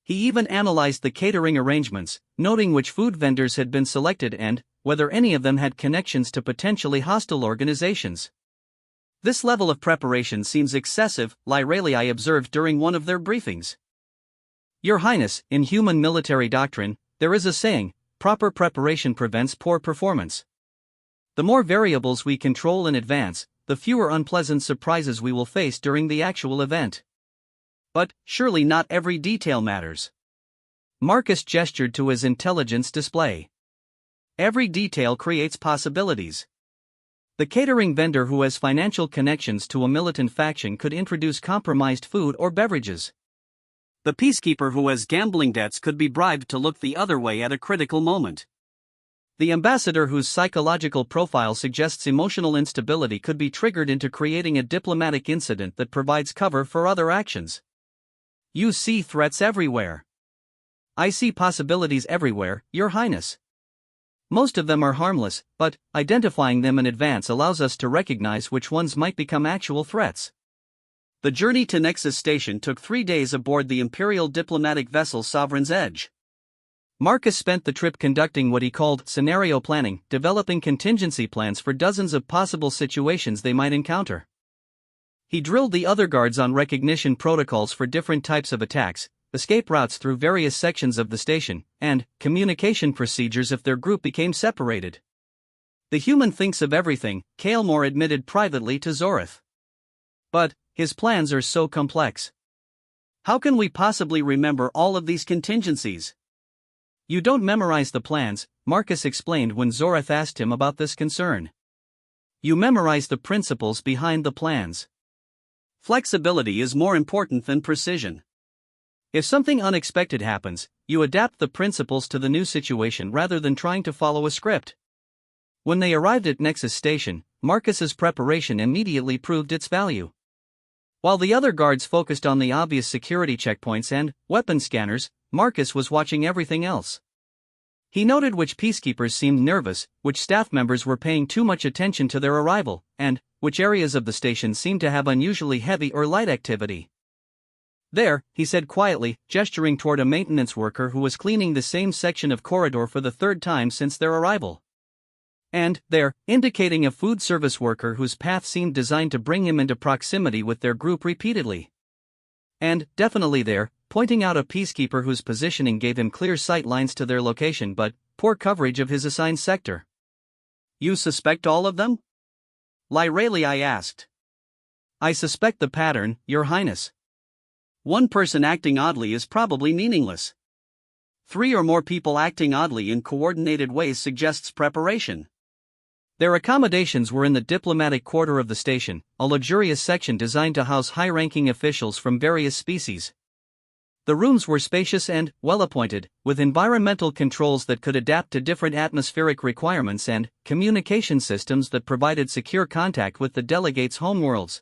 He even analyzed the catering arrangements, noting which food vendors had been selected and whether any of them had connections to potentially hostile organizations. This level of preparation seems excessive, Lyralii observed during one of their briefings. Your Highness, in human military doctrine, there is a saying, proper preparation prevents poor performance. The more variables we control in advance, the fewer unpleasant surprises we will face during the actual event. But, surely not every detail matters. Marcus gestured to his intelligence display. Every detail creates possibilities. The catering vendor who has financial connections to a militant faction could introduce compromised food or beverages. The peacekeeper who has gambling debts could be bribed to look the other way at a critical moment. The ambassador whose psychological profile suggests emotional instability could be triggered into creating a diplomatic incident that provides cover for other actions. You see threats everywhere. I see possibilities everywhere, Your Highness. Most of them are harmless, but identifying them in advance allows us to recognize which ones might become actual threats. The journey to Nexus Station took 3 days aboard the Imperial diplomatic vessel Sovereign's Edge. Marcus spent the trip conducting what he called scenario planning, developing contingency plans for dozens of possible situations they might encounter. He drilled the other guards on recognition protocols for different types of attacks, escape routes through various sections of the station, and communication procedures if their group became separated. The human thinks of everything, Kael'mor admitted privately to Zorith. But his plans are so complex. How can we possibly remember all of these contingencies? You don't memorize the plans, Marcus explained when Zorith asked him about this concern. You memorize the principles behind the plans. Flexibility is more important than precision. If something unexpected happens, you adapt the principles to the new situation rather than trying to follow a script. When they arrived at Nexus Station, Marcus's preparation immediately proved its value. While the other guards focused on the obvious security checkpoints and weapon scanners, Marcus was watching everything else. He noted which peacekeepers seemed nervous, which staff members were paying too much attention to their arrival, and which areas of the station seemed to have unusually heavy or light activity. There, he said quietly, gesturing toward a maintenance worker who was cleaning the same section of corridor for the 3rd time since their arrival. And, there, indicating a food service worker whose path seemed designed to bring him into proximity with their group repeatedly. And, definitely there, pointing out a peacekeeper whose positioning gave him clear sight lines to their location but poor coverage of his assigned sector. You suspect all of them? Lyralii asked. I suspect the pattern, Your Highness. One person acting oddly is probably meaningless. 3 or more people acting oddly in coordinated ways suggests preparation. Their accommodations were in the diplomatic quarter of the station, a luxurious section designed to house high-ranking officials from various species. The rooms were spacious and well-appointed, with environmental controls that could adapt to different atmospheric requirements and communication systems that provided secure contact with the delegates' homeworlds.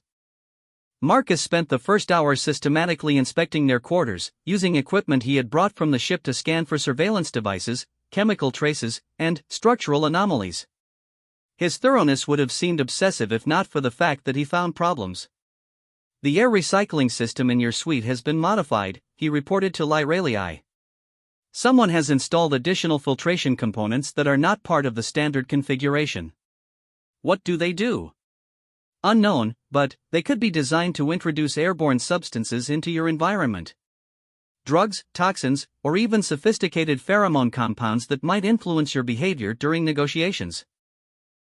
Marcus spent the first hour systematically inspecting their quarters, using equipment he had brought from the ship to scan for surveillance devices, chemical traces, and structural anomalies. His thoroughness would have seemed obsessive if not for the fact that he found problems. The air recycling system in your suite has been modified, he reported to Lyralii. Someone has installed additional filtration components that are not part of the standard configuration. What do they do? Unknown, but they could be designed to introduce airborne substances into your environment. Drugs, toxins, or even sophisticated pheromone compounds that might influence your behavior during negotiations.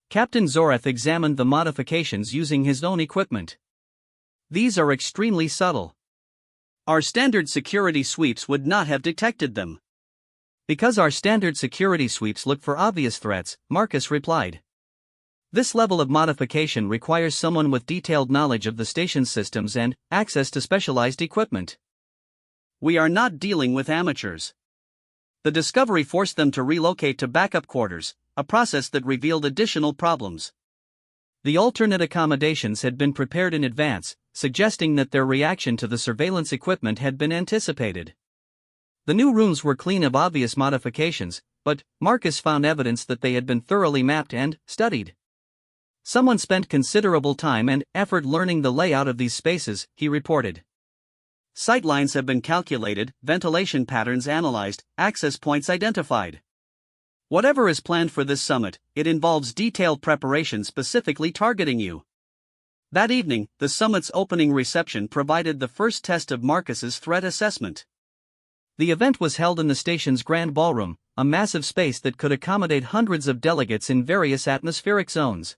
Captain Zorith examined the modifications using his own equipment. These are extremely subtle. Our standard security sweeps would not have detected them. Because our standard security sweeps look for obvious threats, Marcus replied. This level of modification requires someone with detailed knowledge of the station's systems and access to specialized equipment. We are not dealing with amateurs. The discovery forced them to relocate to backup quarters, a process that revealed additional problems. The alternate accommodations had been prepared in advance, suggesting that their reaction to the surveillance equipment had been anticipated. The new rooms were clean of obvious modifications, but Marcus found evidence that they had been thoroughly mapped and studied. Someone spent considerable time and effort learning the layout of these spaces, he reported. Sightlines have been calculated, ventilation patterns analyzed, access points identified. Whatever is planned for this summit, it involves detailed preparation specifically targeting you. That evening, the summit's opening reception provided the first test of Marcus's threat assessment. The event was held in the station's grand ballroom, a massive space that could accommodate hundreds of delegates in various atmospheric zones.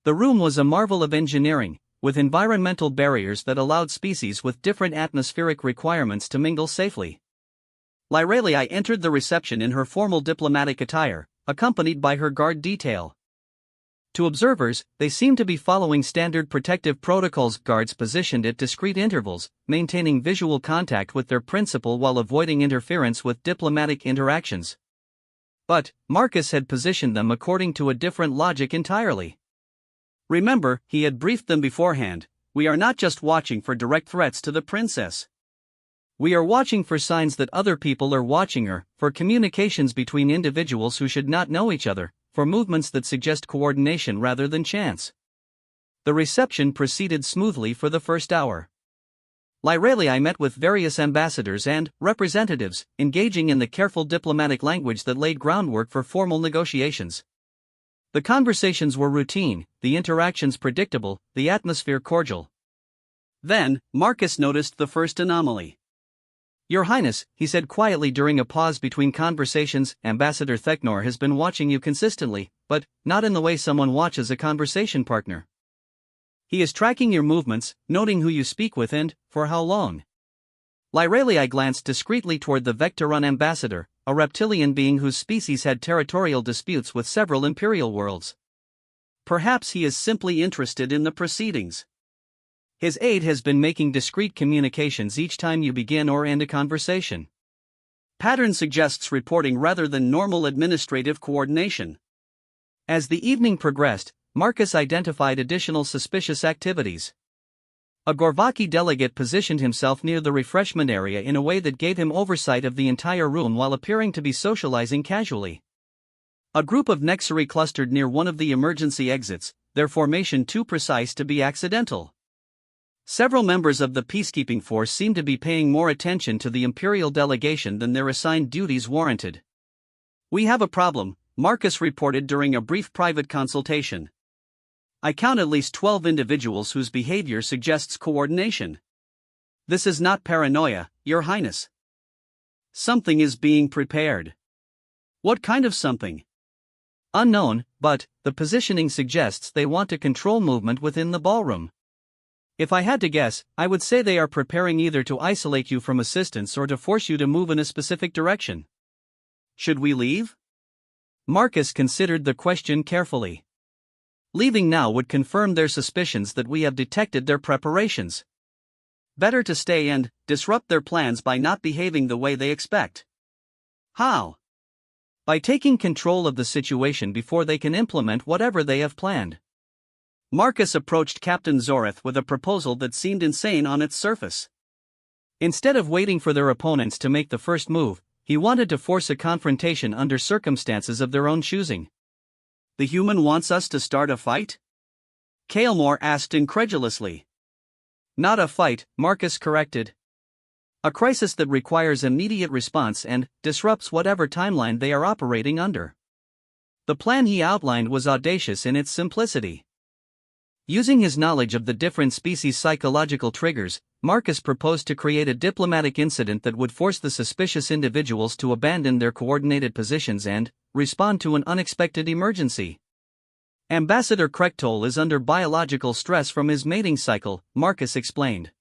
The room was a marvel of engineering, with environmental barriers that allowed species with different atmospheric requirements to mingle safely. Lyralii entered the reception in her formal diplomatic attire, accompanied by her guard detail. To observers, they seemed to be following standard protective protocols. Guards positioned at discrete intervals, maintaining visual contact with their principal while avoiding interference with diplomatic interactions. But Marcus had positioned them according to a different logic entirely. Remember, he had briefed them beforehand, we are not just watching for direct threats to the princess. We are watching for signs that other people are watching her, for communications between individuals who should not know each other, for movements that suggest coordination rather than chance. The reception proceeded smoothly for the first hour. Lyralii met with various ambassadors and representatives, engaging in the careful diplomatic language that laid groundwork for formal negotiations. The conversations were routine, the interactions predictable, the atmosphere cordial. Then, Marcus noticed the first anomaly. Your Highness, he said quietly during a pause between conversations, Ambassador Theknor has been watching you consistently, but not in the way someone watches a conversation partner. He is tracking your movements, noting who you speak with and for how long. Lyralii glanced discreetly toward the Vectoron ambassador, a reptilian being whose species had territorial disputes with several imperial worlds. Perhaps he is simply interested in the proceedings. His aide has been making discreet communications each time you begin or end a conversation. Pattern suggests reporting rather than normal administrative coordination. As the evening progressed, Marcus identified additional suspicious activities. A Gorvaki delegate positioned himself near the refreshment area in a way that gave him oversight of the entire room while appearing to be socializing casually. A group of Nexari clustered near one of the emergency exits, their formation too precise to be accidental. Several members of the peacekeeping force seemed to be paying more attention to the Imperial delegation than their assigned duties warranted. We have a problem, Marcus reported during a brief private consultation. I count at least 12 individuals whose behavior suggests coordination. This is not paranoia, Your Highness. Something is being prepared. What kind of something? Unknown, but the positioning suggests they want to control movement within the ballroom. If I had to guess, I would say they are preparing either to isolate you from assistance or to force you to move in a specific direction. Should we leave? Marcus considered the question carefully. Leaving now would confirm their suspicions that we have detected their preparations. Better to stay and disrupt their plans by not behaving the way they expect. How? By taking control of the situation before they can implement whatever they have planned. Marcus approached Captain Zoreth with a proposal that seemed insane on its surface. Instead of waiting for their opponents to make the first move, he wanted to force a confrontation under circumstances of their own choosing. The human wants us to start a fight? Kaelmore asked incredulously. Not a fight, Marcus corrected. A crisis that requires immediate response and disrupts whatever timeline they are operating under. The plan he outlined was audacious in its simplicity. Using his knowledge of the different species' psychological triggers, Marcus proposed to create a diplomatic incident that would force the suspicious individuals to abandon their coordinated positions and respond to an unexpected emergency. Ambassador Krektol is under biological stress from his mating cycle, Marcus explained.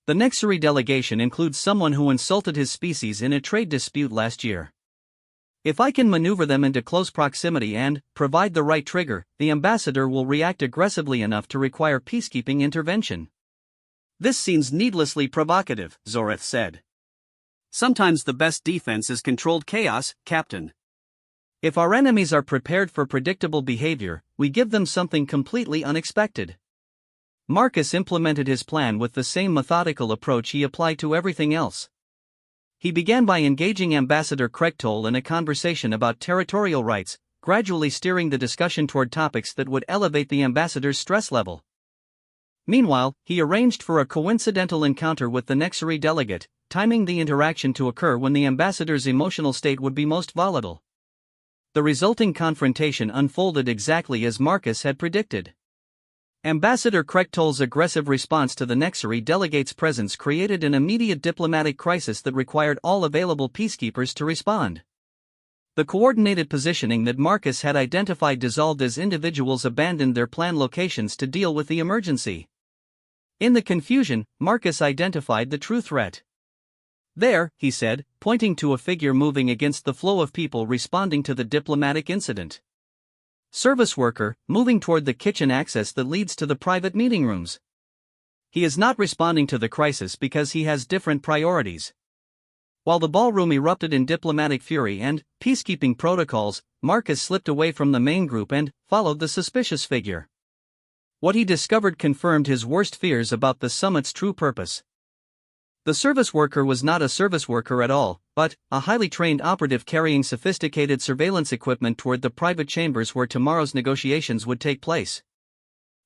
The Nexari delegation includes someone who insulted his species in a trade dispute last year. If I can maneuver them into close proximity and provide the right trigger, the ambassador will react aggressively enough to require peacekeeping intervention. This seems needlessly provocative, Zoreth said. Sometimes the best defense is controlled chaos, Captain. If our enemies are prepared for predictable behavior, we give them something completely unexpected. Marcus implemented his plan with the same methodical approach he applied to everything else. He began by engaging Ambassador Krektol in a conversation about territorial rights, gradually steering the discussion toward topics that would elevate the ambassador's stress level. Meanwhile, he arranged for a coincidental encounter with the Nexari delegate, timing the interaction to occur when the ambassador's emotional state would be most volatile. The resulting confrontation unfolded exactly as Marcus had predicted. Ambassador Krechtol's aggressive response to the Nexari delegate's presence created an immediate diplomatic crisis that required all available peacekeepers to respond. The coordinated positioning that Marcus had identified dissolved as individuals abandoned their planned locations to deal with the emergency. In the confusion, Marcus identified the true threat. "There," he said, pointing to a figure moving against the flow of people responding to the diplomatic incident. "Service worker, moving toward the kitchen access that leads to the private meeting rooms. He is not responding to the crisis because he has different priorities." While the ballroom erupted in diplomatic fury and peacekeeping protocols, Marcus slipped away from the main group and followed the suspicious figure. What he discovered confirmed his worst fears about the summit's true purpose. The service worker was not a service worker at all, but a highly trained operative carrying sophisticated surveillance equipment toward the private chambers where tomorrow's negotiations would take place.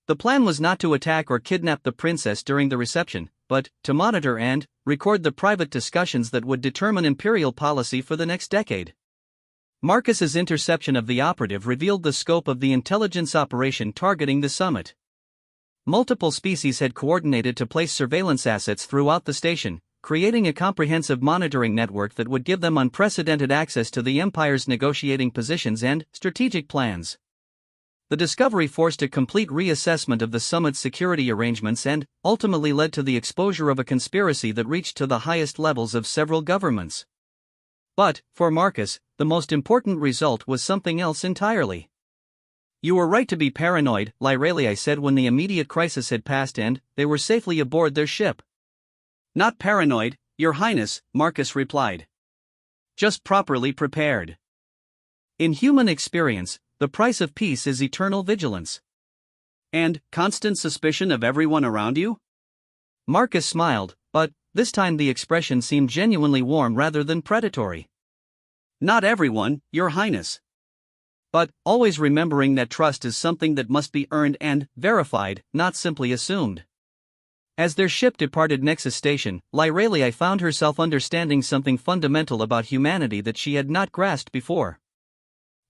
The plan was not to attack or kidnap the princess during the reception, but to monitor and record the private discussions that would determine imperial policy for the next decade. Marcus's interception of the operative revealed the scope of the intelligence operation targeting the summit. Multiple species had coordinated to place surveillance assets throughout the station, creating a comprehensive monitoring network that would give them unprecedented access to the Empire's negotiating positions and strategic plans. The discovery forced a complete reassessment of the summit's security arrangements and ultimately led to the exposure of a conspiracy that reached to the highest levels of several governments. But, for Marcus, the most important result was something else entirely. "You were right to be paranoid," Lyralii said when the immediate crisis had passed and they were safely aboard their ship. "Not paranoid, Your Highness," Marcus replied. "Just properly prepared. In human experience, the price of peace is eternal vigilance." "And constant suspicion of everyone around you?" Marcus smiled, but this time the expression seemed genuinely warm rather than predatory. "Not everyone, Your Highness. But always remembering that trust is something that must be earned and verified, not simply assumed." As their ship departed Nexus Station, Lyralii found herself understanding something fundamental about humanity that she had not grasped before.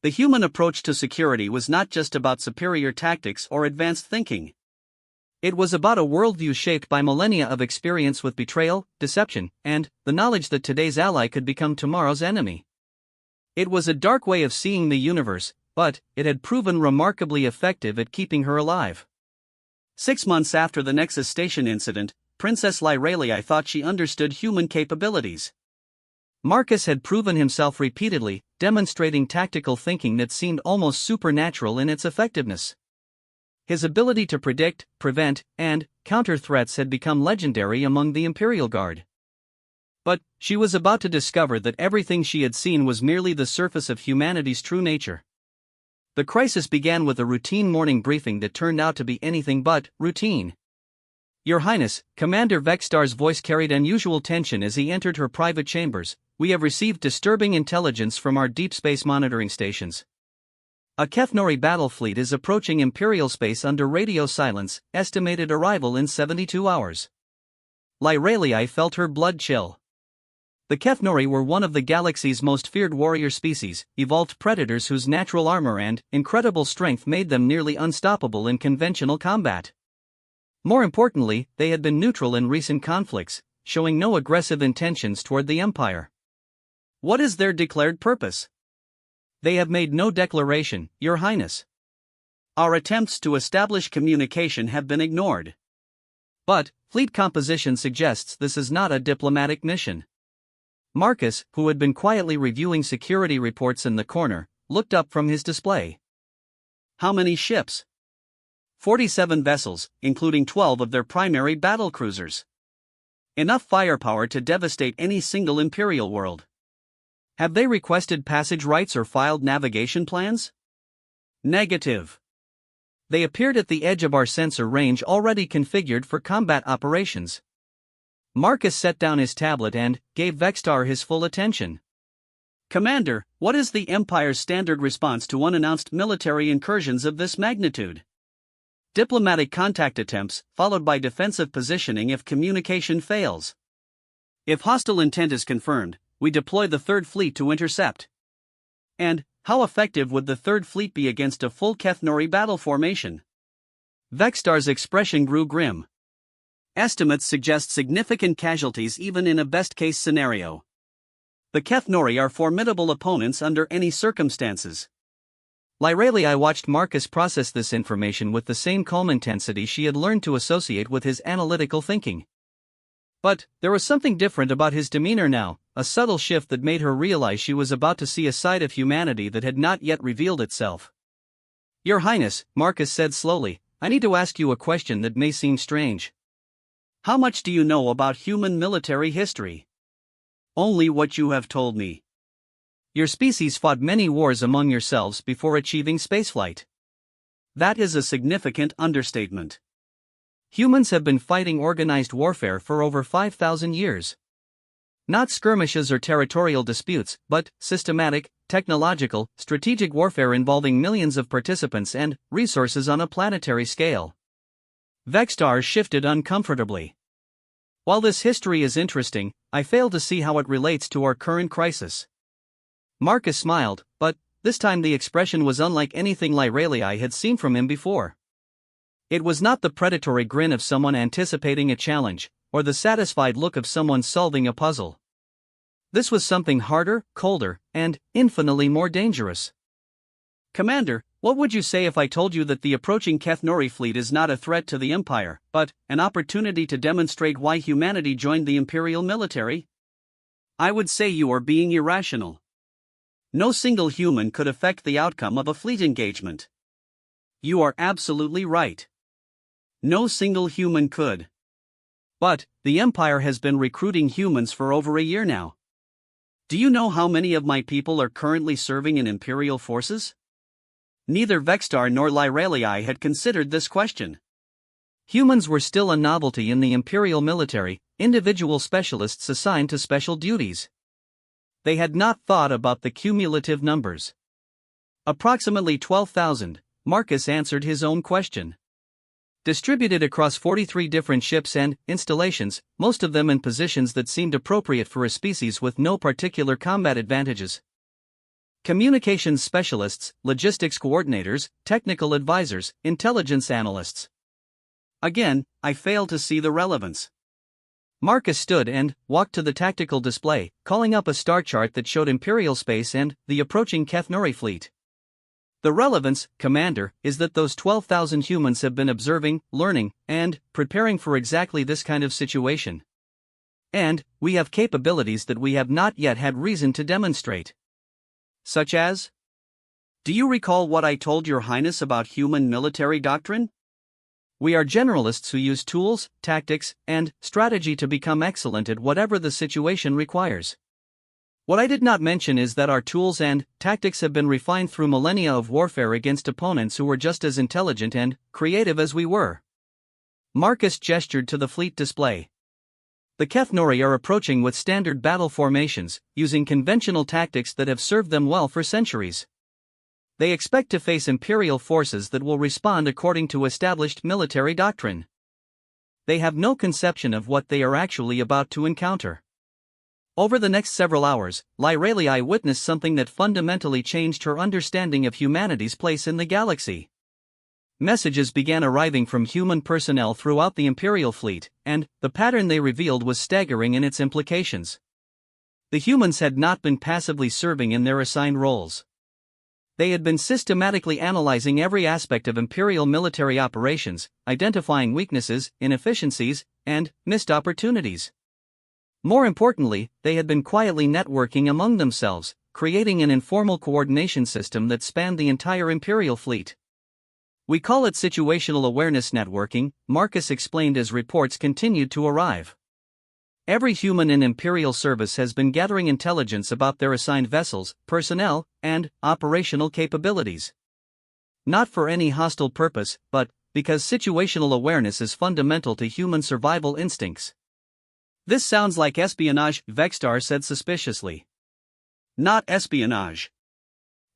The human approach to security was not just about superior tactics or advanced thinking. It was about a worldview shaped by millennia of experience with betrayal, deception, and the knowledge that today's ally could become tomorrow's enemy. It was a dark way of seeing the universe, but it had proven remarkably effective at keeping her alive. 6 months after the Nexus Station incident, Princess Lyralii thought she understood human capabilities. Marcus had proven himself repeatedly, demonstrating tactical thinking that seemed almost supernatural in its effectiveness. His ability to predict, prevent, and counter threats had become legendary among the Imperial Guard. But she was about to discover that everything she had seen was merely the surface of humanity's true nature. The crisis began with a routine morning briefing that turned out to be anything but routine. "Your Highness," Commander Vextar's voice carried unusual tension as he entered her private chambers, "we have received disturbing intelligence from our deep space monitoring stations. A Kethnori battle fleet is approaching Imperial space under radio silence, estimated arrival in 72 hours. Lyralii felt her blood chill. The Kethnori were one of the galaxy's most feared warrior species, evolved predators whose natural armor and incredible strength made them nearly unstoppable in conventional combat. More importantly, they had been neutral in recent conflicts, showing no aggressive intentions toward the Empire." "What is their declared purpose?" "They have made no declaration, Your Highness. Our attempts to establish communication have been ignored. But fleet composition suggests this is not a diplomatic mission." Marcus, who had been quietly reviewing security reports in the corner, looked up from his display. "How many ships?" 47 vessels, including 12 of their primary battle cruisers. Enough firepower to devastate any single Imperial world. "Have they requested passage rights or filed navigation plans?" "Negative. They appeared at the edge of our sensor range already configured for combat operations." Marcus set down his tablet and gave Vextar his full attention. Commander, what is the Empire's standard response to unannounced military incursions of this magnitude? Diplomatic contact attempts, followed by defensive positioning if communication fails. If hostile intent is confirmed, we deploy the Third Fleet to intercept. And, how effective would the Third Fleet be against a full Kethnori battle formation? Vexstar's expression grew grim. Estimates suggest significant casualties even in a best-case scenario. The Kethnori are formidable opponents under any circumstances. Lyralii watched Marcus process this information with the same calm intensity she had learned to associate with his analytical thinking. But there was something different about his demeanor now, a subtle shift that made her realize she was about to see a side of humanity that had not yet revealed itself. "Your Highness," Marcus said slowly, "I need to ask you a question that may seem strange. How much do you know about human military history?" "Only what you have told me." "Your species fought many wars among yourselves before achieving spaceflight." "That is a significant understatement." "Humans have been fighting organized warfare for over 5,000 years. Not skirmishes or territorial disputes, but systematic, technological, strategic warfare involving millions of participants and resources on a planetary scale." Vexstar shifted uncomfortably. "While this history is interesting, I fail to see how it relates to our current crisis." Marcus smiled, but this time the expression was unlike anything Lyralii had seen from him before. It was not the predatory grin of someone anticipating a challenge, or the satisfied look of someone solving a puzzle. This was something harder, colder, and infinitely more dangerous. "Commander, what would you say if I told you that the approaching Kethnori fleet is not a threat to the Empire, but an opportunity to demonstrate why humanity joined the Imperial military?" "I would say you are being irrational. No single human could affect the outcome of a fleet engagement." "You are absolutely right. No single human could." "But the Empire has been recruiting humans for over a year now." "Do you know how many of my people are currently serving in Imperial forces?" Neither Vexstar nor Lyralii had considered this question. Humans were still a novelty in the Imperial military, individual specialists assigned to special duties. They had not thought about the cumulative numbers. "Approximately 12,000, Marcus answered his own question. Distributed across 43 different ships and installations, most of them in positions that seemed appropriate for a species with no particular combat advantages. Communications specialists, logistics coordinators, technical advisors, intelligence analysts." Again, I fail to see the relevance. Marcus stood and walked to the tactical display, calling up a star chart that showed Imperial space and the approaching Kethnori fleet. "The relevance, Commander, is that those 12,000 humans have been observing, learning, and preparing for exactly this kind of situation. And we have capabilities that we have not yet had reason to demonstrate." "Such as? Do you recall what I told Your Highness about human military doctrine?" "We are generalists who use tools, tactics, and strategy to become excellent at whatever the situation requires. What I did not mention is that our tools and tactics have been refined through millennia of warfare against opponents who were just as intelligent and creative as we were." Marcus gestured to the fleet display. "The Kethnori are approaching with standard battle formations, using conventional tactics that have served them well for centuries. They expect to face Imperial forces that will respond according to established military doctrine. They have no conception of what they are actually about to encounter." Over the next several hours, Lyralii witnessed something that fundamentally changed her understanding of humanity's place in the galaxy. Messages began arriving from human personnel throughout the Imperial fleet, and the pattern they revealed was staggering in its implications. The humans had not been passively serving in their assigned roles. They had been systematically analyzing every aspect of Imperial military operations, identifying weaknesses, inefficiencies, and missed opportunities. More importantly, they had been quietly networking among themselves, creating an informal coordination system that spanned the entire Imperial fleet. "We call it situational awareness networking," Marcus explained as reports continued to arrive. "Every human in Imperial service has been gathering intelligence about their assigned vessels, personnel, and operational capabilities. Not for any hostile purpose, but because situational awareness is fundamental to human survival instincts." "This sounds like espionage," Vexstar said suspiciously. not espionage.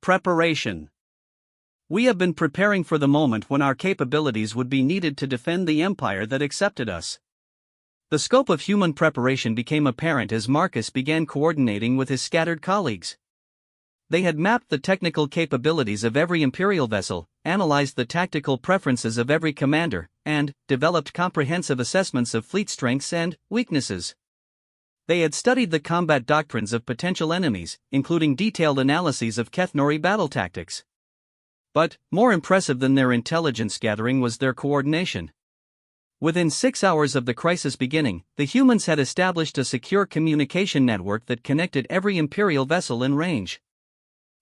Preparation. We have been preparing for the moment when our capabilities would be needed to defend the empire that accepted us. The scope of human preparation became apparent as Marcus began coordinating with his scattered colleagues. They had mapped the technical capabilities of every Imperial vessel, analyzed the tactical preferences of every commander, and developed comprehensive assessments of fleet strengths and weaknesses. They had studied the combat doctrines of potential enemies, including detailed analyses of Kethnori battle tactics. But, more impressive than their intelligence gathering was their coordination. Within 6 hours of the crisis beginning, the humans had established a secure communication network that connected every Imperial vessel in range.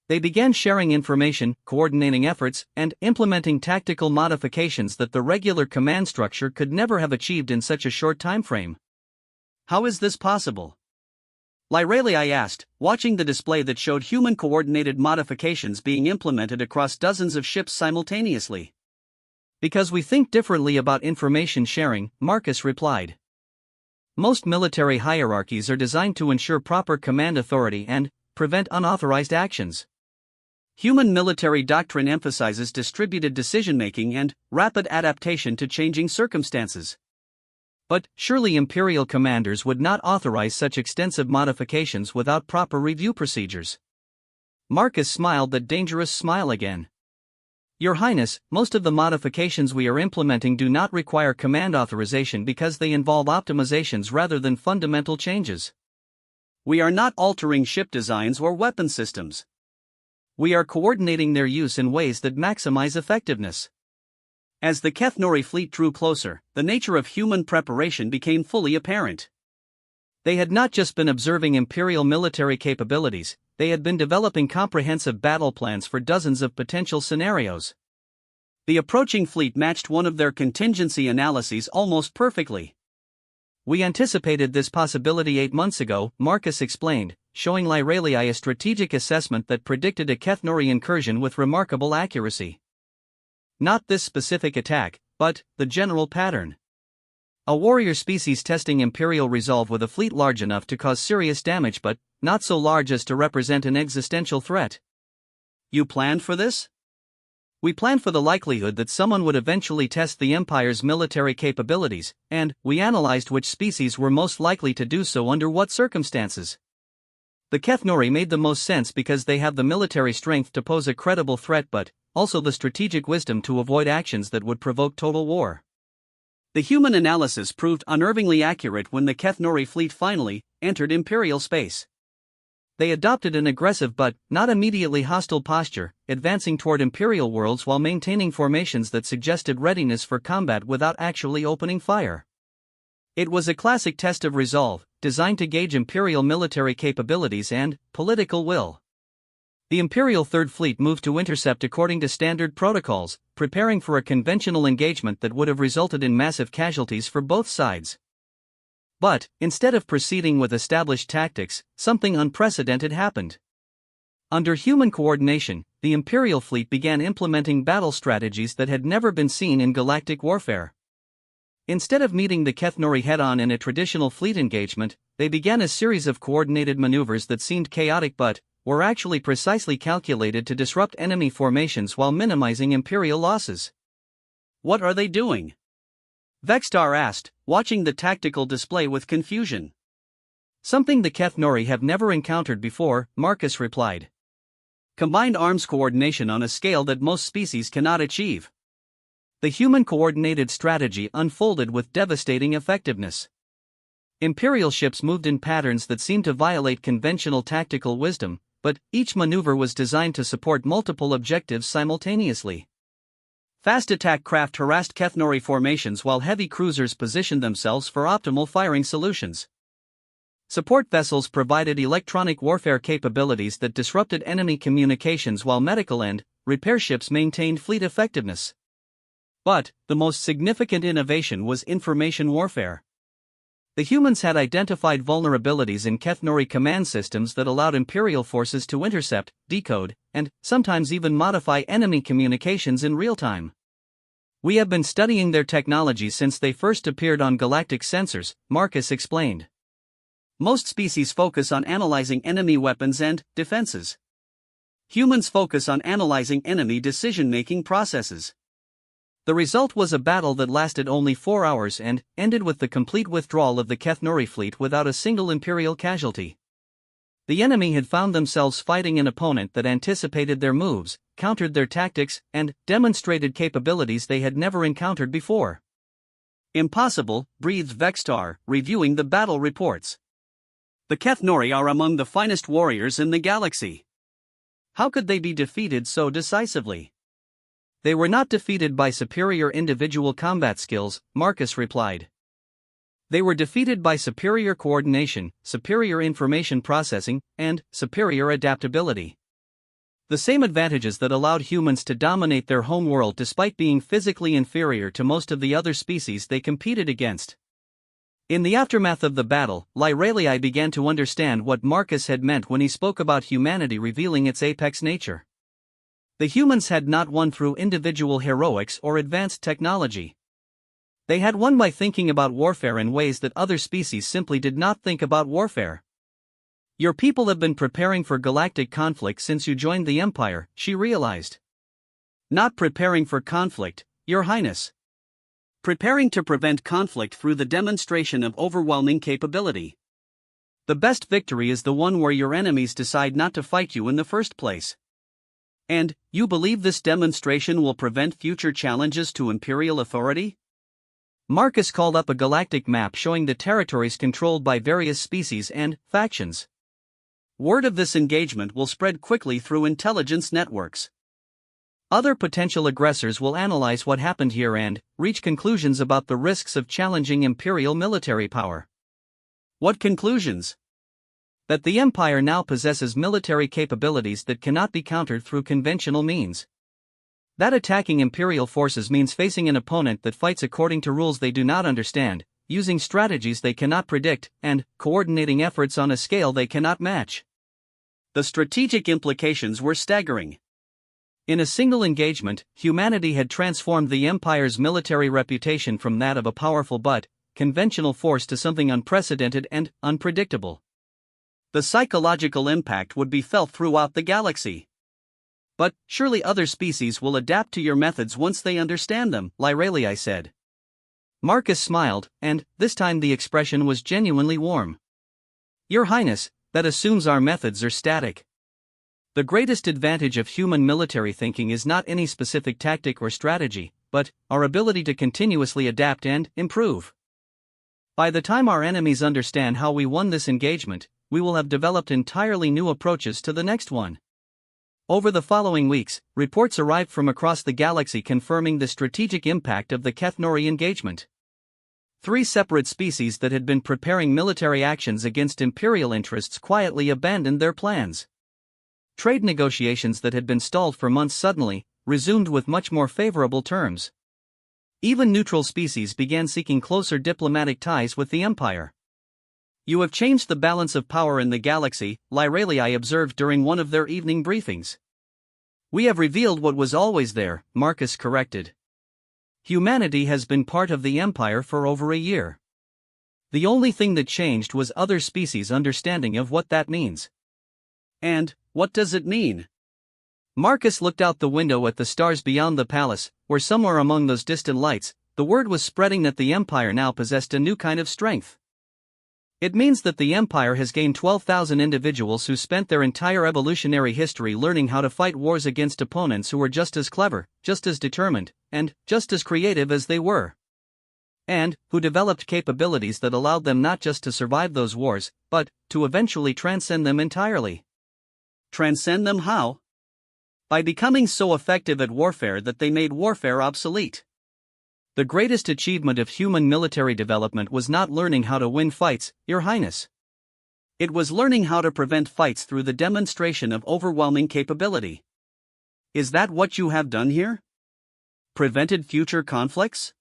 They began sharing information, coordinating efforts, and implementing tactical modifications that the regular command structure could never have achieved in such a short time frame. How is this possible? Lyralii asked, watching the display that showed human-coordinated modifications being implemented across dozens of ships simultaneously. Because we think differently about information sharing, Marcus replied. Most military hierarchies are designed to ensure proper command authority and prevent unauthorized actions. Human military doctrine emphasizes distributed decision-making and rapid adaptation to changing circumstances. But surely Imperial commanders would not authorize such extensive modifications without proper review procedures. Marcus smiled that dangerous smile again. Your Highness, most of the modifications we are implementing do not require command authorization because they involve optimizations rather than fundamental changes. We are not altering ship designs or weapon systems. We are coordinating their use in ways that maximize effectiveness. As the Kethnori fleet drew closer, the nature of human preparation became fully apparent. They had not just been observing Imperial military capabilities, they had been developing comprehensive battle plans for dozens of potential scenarios. The approaching fleet matched one of their contingency analyses almost perfectly. We anticipated this possibility 8 months ago, Marcus explained, showing Lyralii a strategic assessment that predicted a Kethnori incursion with remarkable accuracy. Not this specific attack, but the general pattern. A warrior species testing Imperial resolve with a fleet large enough to cause serious damage but not so large as to represent an existential threat. You planned for this? We planned for the likelihood that someone would eventually test the Empire's military capabilities, and we analyzed which species were most likely to do so under what circumstances. The Kethnori made the most sense because they have the military strength to pose a credible threat but also the strategic wisdom to avoid actions that would provoke total war. The human analysis proved unnervingly accurate when the Kethnori fleet finally entered Imperial space. They adopted an aggressive but not immediately hostile posture, advancing toward Imperial worlds while maintaining formations that suggested readiness for combat without actually opening fire. It was a classic test of resolve, designed to gauge Imperial military capabilities and political will. The Imperial Third Fleet moved to intercept according to standard protocols, preparing for a conventional engagement that would have resulted in massive casualties for both sides. But, instead of proceeding with established tactics, something unprecedented happened. Under human coordination, the Imperial fleet began implementing battle strategies that had never been seen in galactic warfare. Instead of meeting the Kethnori head-on in a traditional fleet engagement, they began a series of coordinated maneuvers that seemed chaotic but were actually precisely calculated to disrupt enemy formations while minimizing Imperial losses. What are they doing? Vextar asked, watching the tactical display with confusion. Something the Kethnori have never encountered before, Marcus replied. Combined arms coordination on a scale that most species cannot achieve. The human coordinated strategy unfolded with devastating effectiveness. Imperial ships moved in patterns that seemed to violate conventional tactical wisdom, but each maneuver was designed to support multiple objectives simultaneously. Fast attack craft harassed Kethnori formations while heavy cruisers positioned themselves for optimal firing solutions. Support vessels provided electronic warfare capabilities that disrupted enemy communications while medical and repair ships maintained fleet effectiveness. But the most significant innovation was information warfare. The humans had identified vulnerabilities in Kethnori command systems that allowed Imperial forces to intercept, decode, and sometimes even modify enemy communications in real time. We have been studying their technology since they first appeared on galactic sensors, Marcus explained. Most species focus on analyzing enemy weapons and defenses. Humans focus on analyzing enemy decision-making processes. The result was a battle that lasted only 4 hours and ended with the complete withdrawal of the Kethnori fleet without a single Imperial casualty. The enemy had found themselves fighting an opponent that anticipated their moves, countered their tactics, and demonstrated capabilities they had never encountered before. Impossible, breathed Vextar, reviewing the battle reports. The Kethnori are among the finest warriors in the galaxy. How could they be defeated so decisively? They were not defeated by superior individual combat skills, Marcus replied. They were defeated by superior coordination, superior information processing, and superior adaptability. The same advantages that allowed humans to dominate their home world despite being physically inferior to most of the other species they competed against. In the aftermath of the battle, Lyralii began to understand what Marcus had meant when he spoke about humanity revealing its apex nature. The humans had not won through individual heroics or advanced technology. They had won by thinking about warfare in ways that other species simply did not think about warfare. Your people have been preparing for galactic conflict since you joined the Empire, she realized. Not preparing for conflict, Your Highness. Preparing to prevent conflict through the demonstration of overwhelming capability. The best victory is the one where your enemies decide not to fight you in the first place. And, you believe this demonstration will prevent future challenges to Imperial authority? Marcus called up a galactic map showing the territories controlled by various species and factions. Word of this engagement will spread quickly through intelligence networks. Other potential aggressors will analyze what happened here and reach conclusions about the risks of challenging Imperial military power. What conclusions? That the Empire now possesses military capabilities that cannot be countered through conventional means. That attacking Imperial forces means facing an opponent that fights according to rules they do not understand, using strategies they cannot predict, and coordinating efforts on a scale they cannot match. The strategic implications were staggering. In a single engagement, humanity had transformed the Empire's military reputation from that of a powerful but conventional force to something unprecedented and unpredictable. The psychological impact would be felt throughout the galaxy. But surely other species will adapt to your methods once they understand them, Lyralii said. Marcus smiled, and this time the expression was genuinely warm. Your Highness, that assumes our methods are static. The greatest advantage of human military thinking is not any specific tactic or strategy, but our ability to continuously adapt and improve. By the time our enemies understand how we won this engagement, we will have developed entirely new approaches to the next one. Over the following weeks, reports arrived from across the galaxy confirming the strategic impact of the Kethnori engagement. 3 separate species that had been preparing military actions against Imperial interests quietly abandoned their plans. Trade negotiations that had been stalled for months suddenly resumed with much more favorable terms. Even neutral species began seeking closer diplomatic ties with the Empire. You have changed the balance of power in the galaxy, Lyralii observed during one of their evening briefings. We have revealed what was always there, Marcus corrected. Humanity has been part of the Empire for over a year. The only thing that changed was other species' understanding of what that means. And what does it mean? Marcus looked out the window at the stars beyond the palace, where somewhere among those distant lights, the word was spreading that the Empire now possessed a new kind of strength. It means that the Empire has gained 12,000 individuals who spent their entire evolutionary history learning how to fight wars against opponents who were just as clever, just as determined, and just as creative as they were. And who developed capabilities that allowed them not just to survive those wars, but to eventually transcend them entirely. Transcend them how? By becoming so effective at warfare that they made warfare obsolete. The greatest achievement of human military development was not learning how to win fights, Your Highness. It was learning how to prevent fights through the demonstration of overwhelming capability. Is that what you have done here? Prevented future conflicts?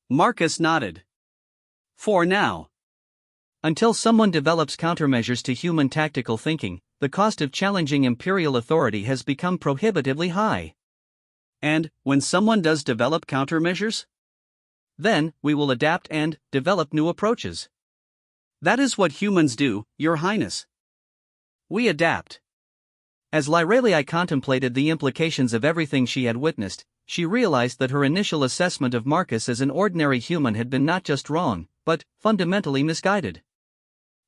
Marcus nodded. For now. Until someone develops countermeasures to human tactical thinking, the cost of challenging Imperial authority has become prohibitively high. And, when someone does develop countermeasures? Then, we will adapt and develop new approaches. That is what humans do, Your Highness. We adapt. As Lyralii contemplated the implications of everything she had witnessed, she realized that her initial assessment of Marcus as an ordinary human had been not just wrong, but fundamentally misguided.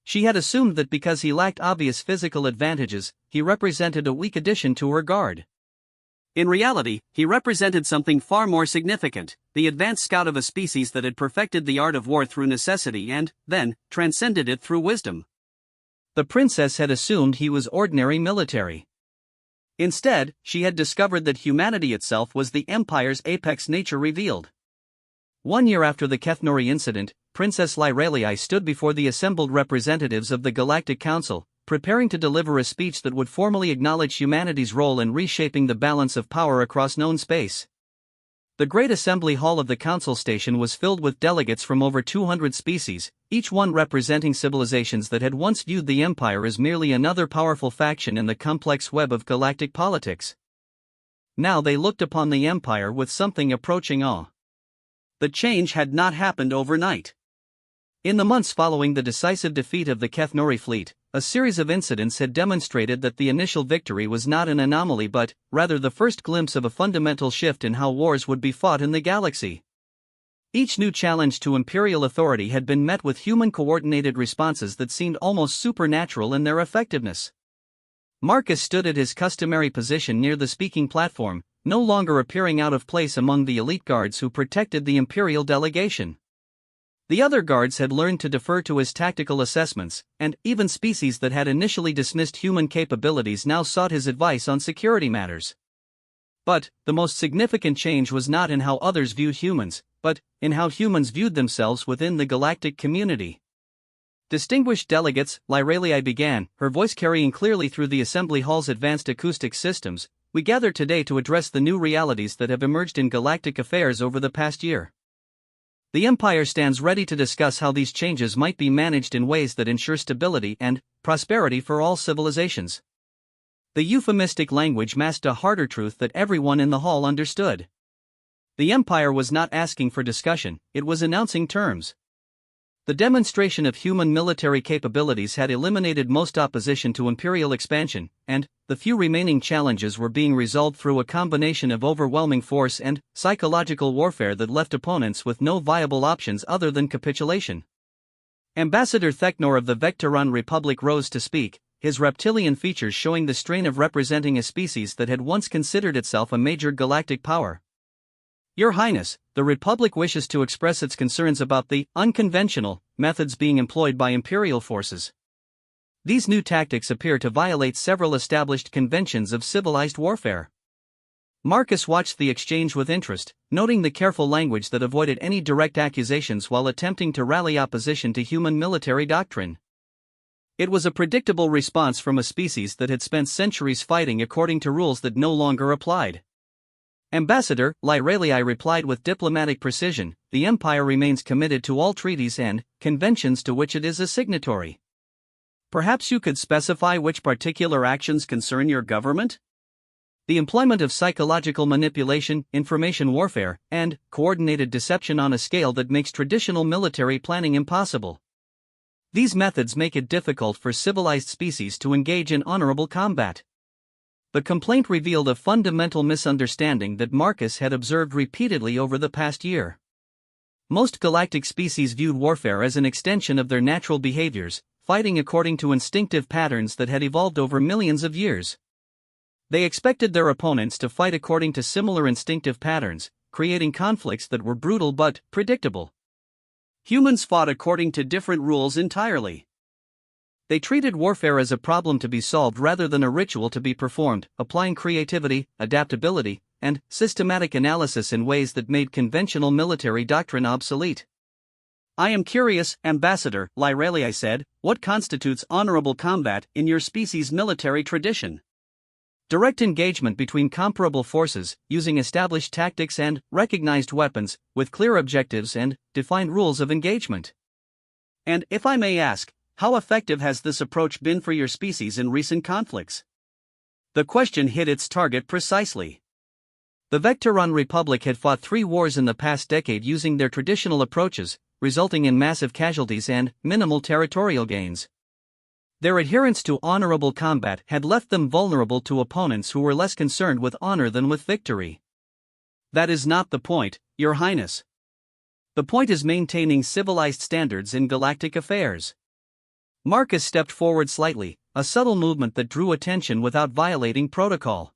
She had assumed that because he lacked obvious physical advantages, he represented a weak addition to her guard. In reality, he represented something far more significant, the advanced scout of a species that had perfected the art of war through necessity and, then, transcended it through wisdom. The princess had assumed he was ordinary military. Instead, she had discovered that humanity itself was the Empire's apex nature revealed. 1 year after the Kethnori incident, Princess Lyralii stood before the assembled representatives of the Galactic Council, preparing to deliver a speech that would formally acknowledge humanity's role in reshaping the balance of power across known space. The Great Assembly Hall of the Council Station was filled with delegates from over 200 species, each one representing civilizations that had once viewed the Empire as merely another powerful faction in the complex web of galactic politics. Now they looked upon the Empire with something approaching awe. The change had not happened overnight. In the months following the decisive defeat of the Kethnori fleet, a series of incidents had demonstrated that the initial victory was not an anomaly but, rather, the first glimpse of a fundamental shift in how wars would be fought in the galaxy. Each new challenge to imperial authority had been met with human-coordinated responses that seemed almost supernatural in their effectiveness. Marcus stood at his customary position near the speaking platform, no longer appearing out of place among the elite guards who protected the imperial delegation. The other guards had learned to defer to his tactical assessments, and even species that had initially dismissed human capabilities now sought his advice on security matters. But the most significant change was not in how others viewed humans, but in how humans viewed themselves within the galactic community. Distinguished delegates, Lyralii began, her voice carrying clearly through the assembly hall's advanced acoustic systems, we gather today to address the new realities that have emerged in galactic affairs over the past year. The Empire stands ready to discuss how these changes might be managed in ways that ensure stability and prosperity for all civilizations. The euphemistic language masked a harder truth that everyone in the hall understood. The Empire was not asking for discussion, it was announcing terms. The demonstration of human military capabilities had eliminated most opposition to imperial expansion, and the few remaining challenges were being resolved through a combination of overwhelming force and psychological warfare that left opponents with no viable options other than capitulation. Ambassador Theknor of the Vectoron Republic rose to speak, his reptilian features showing the strain of representing a species that had once considered itself a major galactic power. Your Highness, the Republic wishes to express its concerns about the unconventional methods being employed by Imperial forces. These new tactics appear to violate several established conventions of civilized warfare. Marcus watched the exchange with interest, noting the careful language that avoided any direct accusations while attempting to rally opposition to human military doctrine. It was a predictable response from a species that had spent centuries fighting according to rules that no longer applied. Ambassador, Lyralii replied with diplomatic precision, the Empire remains committed to all treaties and conventions to which it is a signatory. Perhaps you could specify which particular actions concern your government? The employment of psychological manipulation, information warfare, and coordinated deception on a scale that makes traditional military planning impossible. These methods make it difficult for civilized species to engage in honorable combat. The complaint revealed a fundamental misunderstanding that Marcus had observed repeatedly over the past year. Most galactic species viewed warfare as an extension of their natural behaviors, fighting according to instinctive patterns that had evolved over millions of years. They expected their opponents to fight according to similar instinctive patterns, creating conflicts that were brutal but predictable. Humans fought according to different rules entirely. They treated warfare as a problem to be solved rather than a ritual to be performed, applying creativity, adaptability, and systematic analysis in ways that made conventional military doctrine obsolete. I am curious, Ambassador, Lyralii said, what constitutes honorable combat in your species' military tradition? Direct engagement between comparable forces, using established tactics and recognized weapons, with clear objectives and defined rules of engagement. And, if I may ask, how effective has this approach been for your species in recent conflicts? The question hit its target precisely. The Vectoron Republic had fought 3 wars in the past decade using their traditional approaches, resulting in massive casualties and minimal territorial gains. Their adherence to honorable combat had left them vulnerable to opponents who were less concerned with honor than with victory. That is not the point, Your Highness. The point is maintaining civilized standards in galactic affairs. Marcus stepped forward slightly, a subtle movement that drew attention without violating protocol.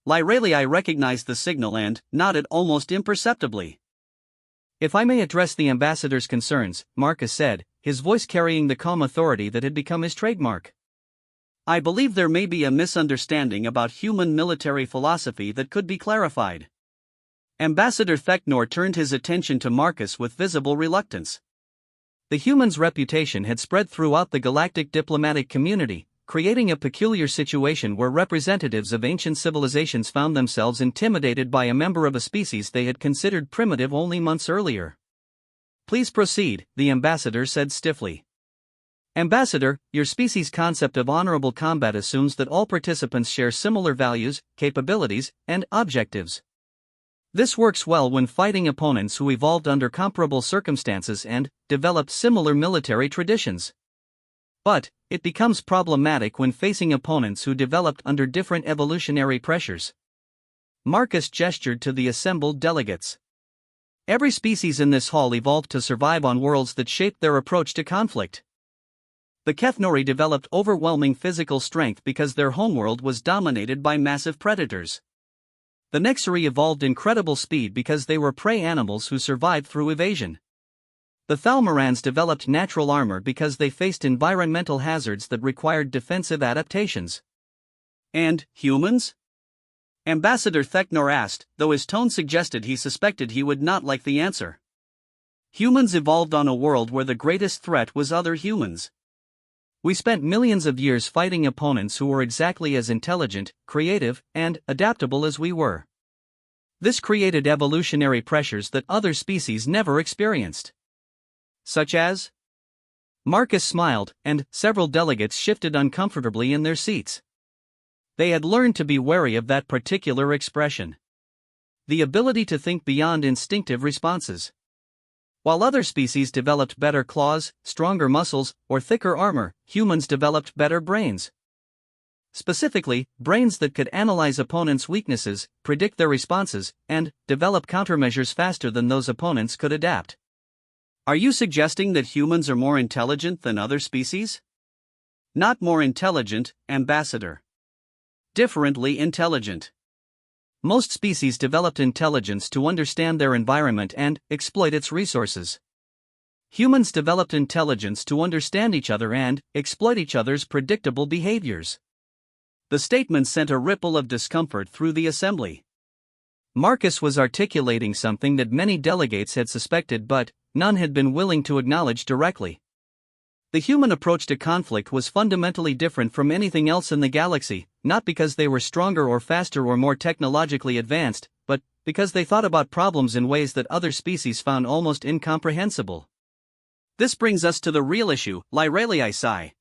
Lyralii recognized the signal and nodded almost imperceptibly. If I may address the ambassador's concerns, Marcus said, his voice carrying the calm authority that had become his trademark. I believe there may be a misunderstanding about human military philosophy that could be clarified. Ambassador Theknor turned his attention to Marcus with visible reluctance. The human's reputation had spread throughout the galactic diplomatic community, creating a peculiar situation where representatives of ancient civilizations found themselves intimidated by a member of a species they had considered primitive only months earlier. Please proceed, the ambassador said stiffly. Ambassador, your species' concept of honorable combat assumes that all participants share similar values, capabilities, and objectives. This works well when fighting opponents who evolved under comparable circumstances and developed similar military traditions. But it becomes problematic when facing opponents who developed under different evolutionary pressures. Marcus gestured to the assembled delegates. Every species in this hall evolved to survive on worlds that shaped their approach to conflict. The Kethnori developed overwhelming physical strength because their homeworld was dominated by massive predators. The Nexari evolved incredible speed because they were prey animals who survived through evasion. The Thalmarans developed natural armor because they faced environmental hazards that required defensive adaptations. And humans? Ambassador Theknor asked, though his tone suggested he suspected he would not like the answer. Humans evolved on a world where the greatest threat was other humans. We spent millions of years fighting opponents who were exactly as intelligent, creative, and adaptable as we were. This created evolutionary pressures that other species never experienced. Such as? Marcus smiled, and several delegates shifted uncomfortably in their seats. They had learned to be wary of that particular expression. The ability to think beyond instinctive responses. While other species developed better claws, stronger muscles, or thicker armor, humans developed better brains. Specifically, brains that could analyze opponents' weaknesses, predict their responses, and develop countermeasures faster than those opponents could adapt. Are you suggesting that humans are more intelligent than other species? Not more intelligent, Ambassador. Differently intelligent. Most species developed intelligence to understand their environment and exploit its resources. Humans developed intelligence to understand each other and exploit each other's predictable behaviors. The statement sent a ripple of discomfort through the assembly. Marcus was articulating something that many delegates had suspected but none had been willing to acknowledge directly. The human approach to conflict was fundamentally different from anything else in the galaxy, not because they were stronger or faster or more technologically advanced, but because they thought about problems in ways that other species found almost incomprehensible. This brings us to the real issue, Lyralii Psi.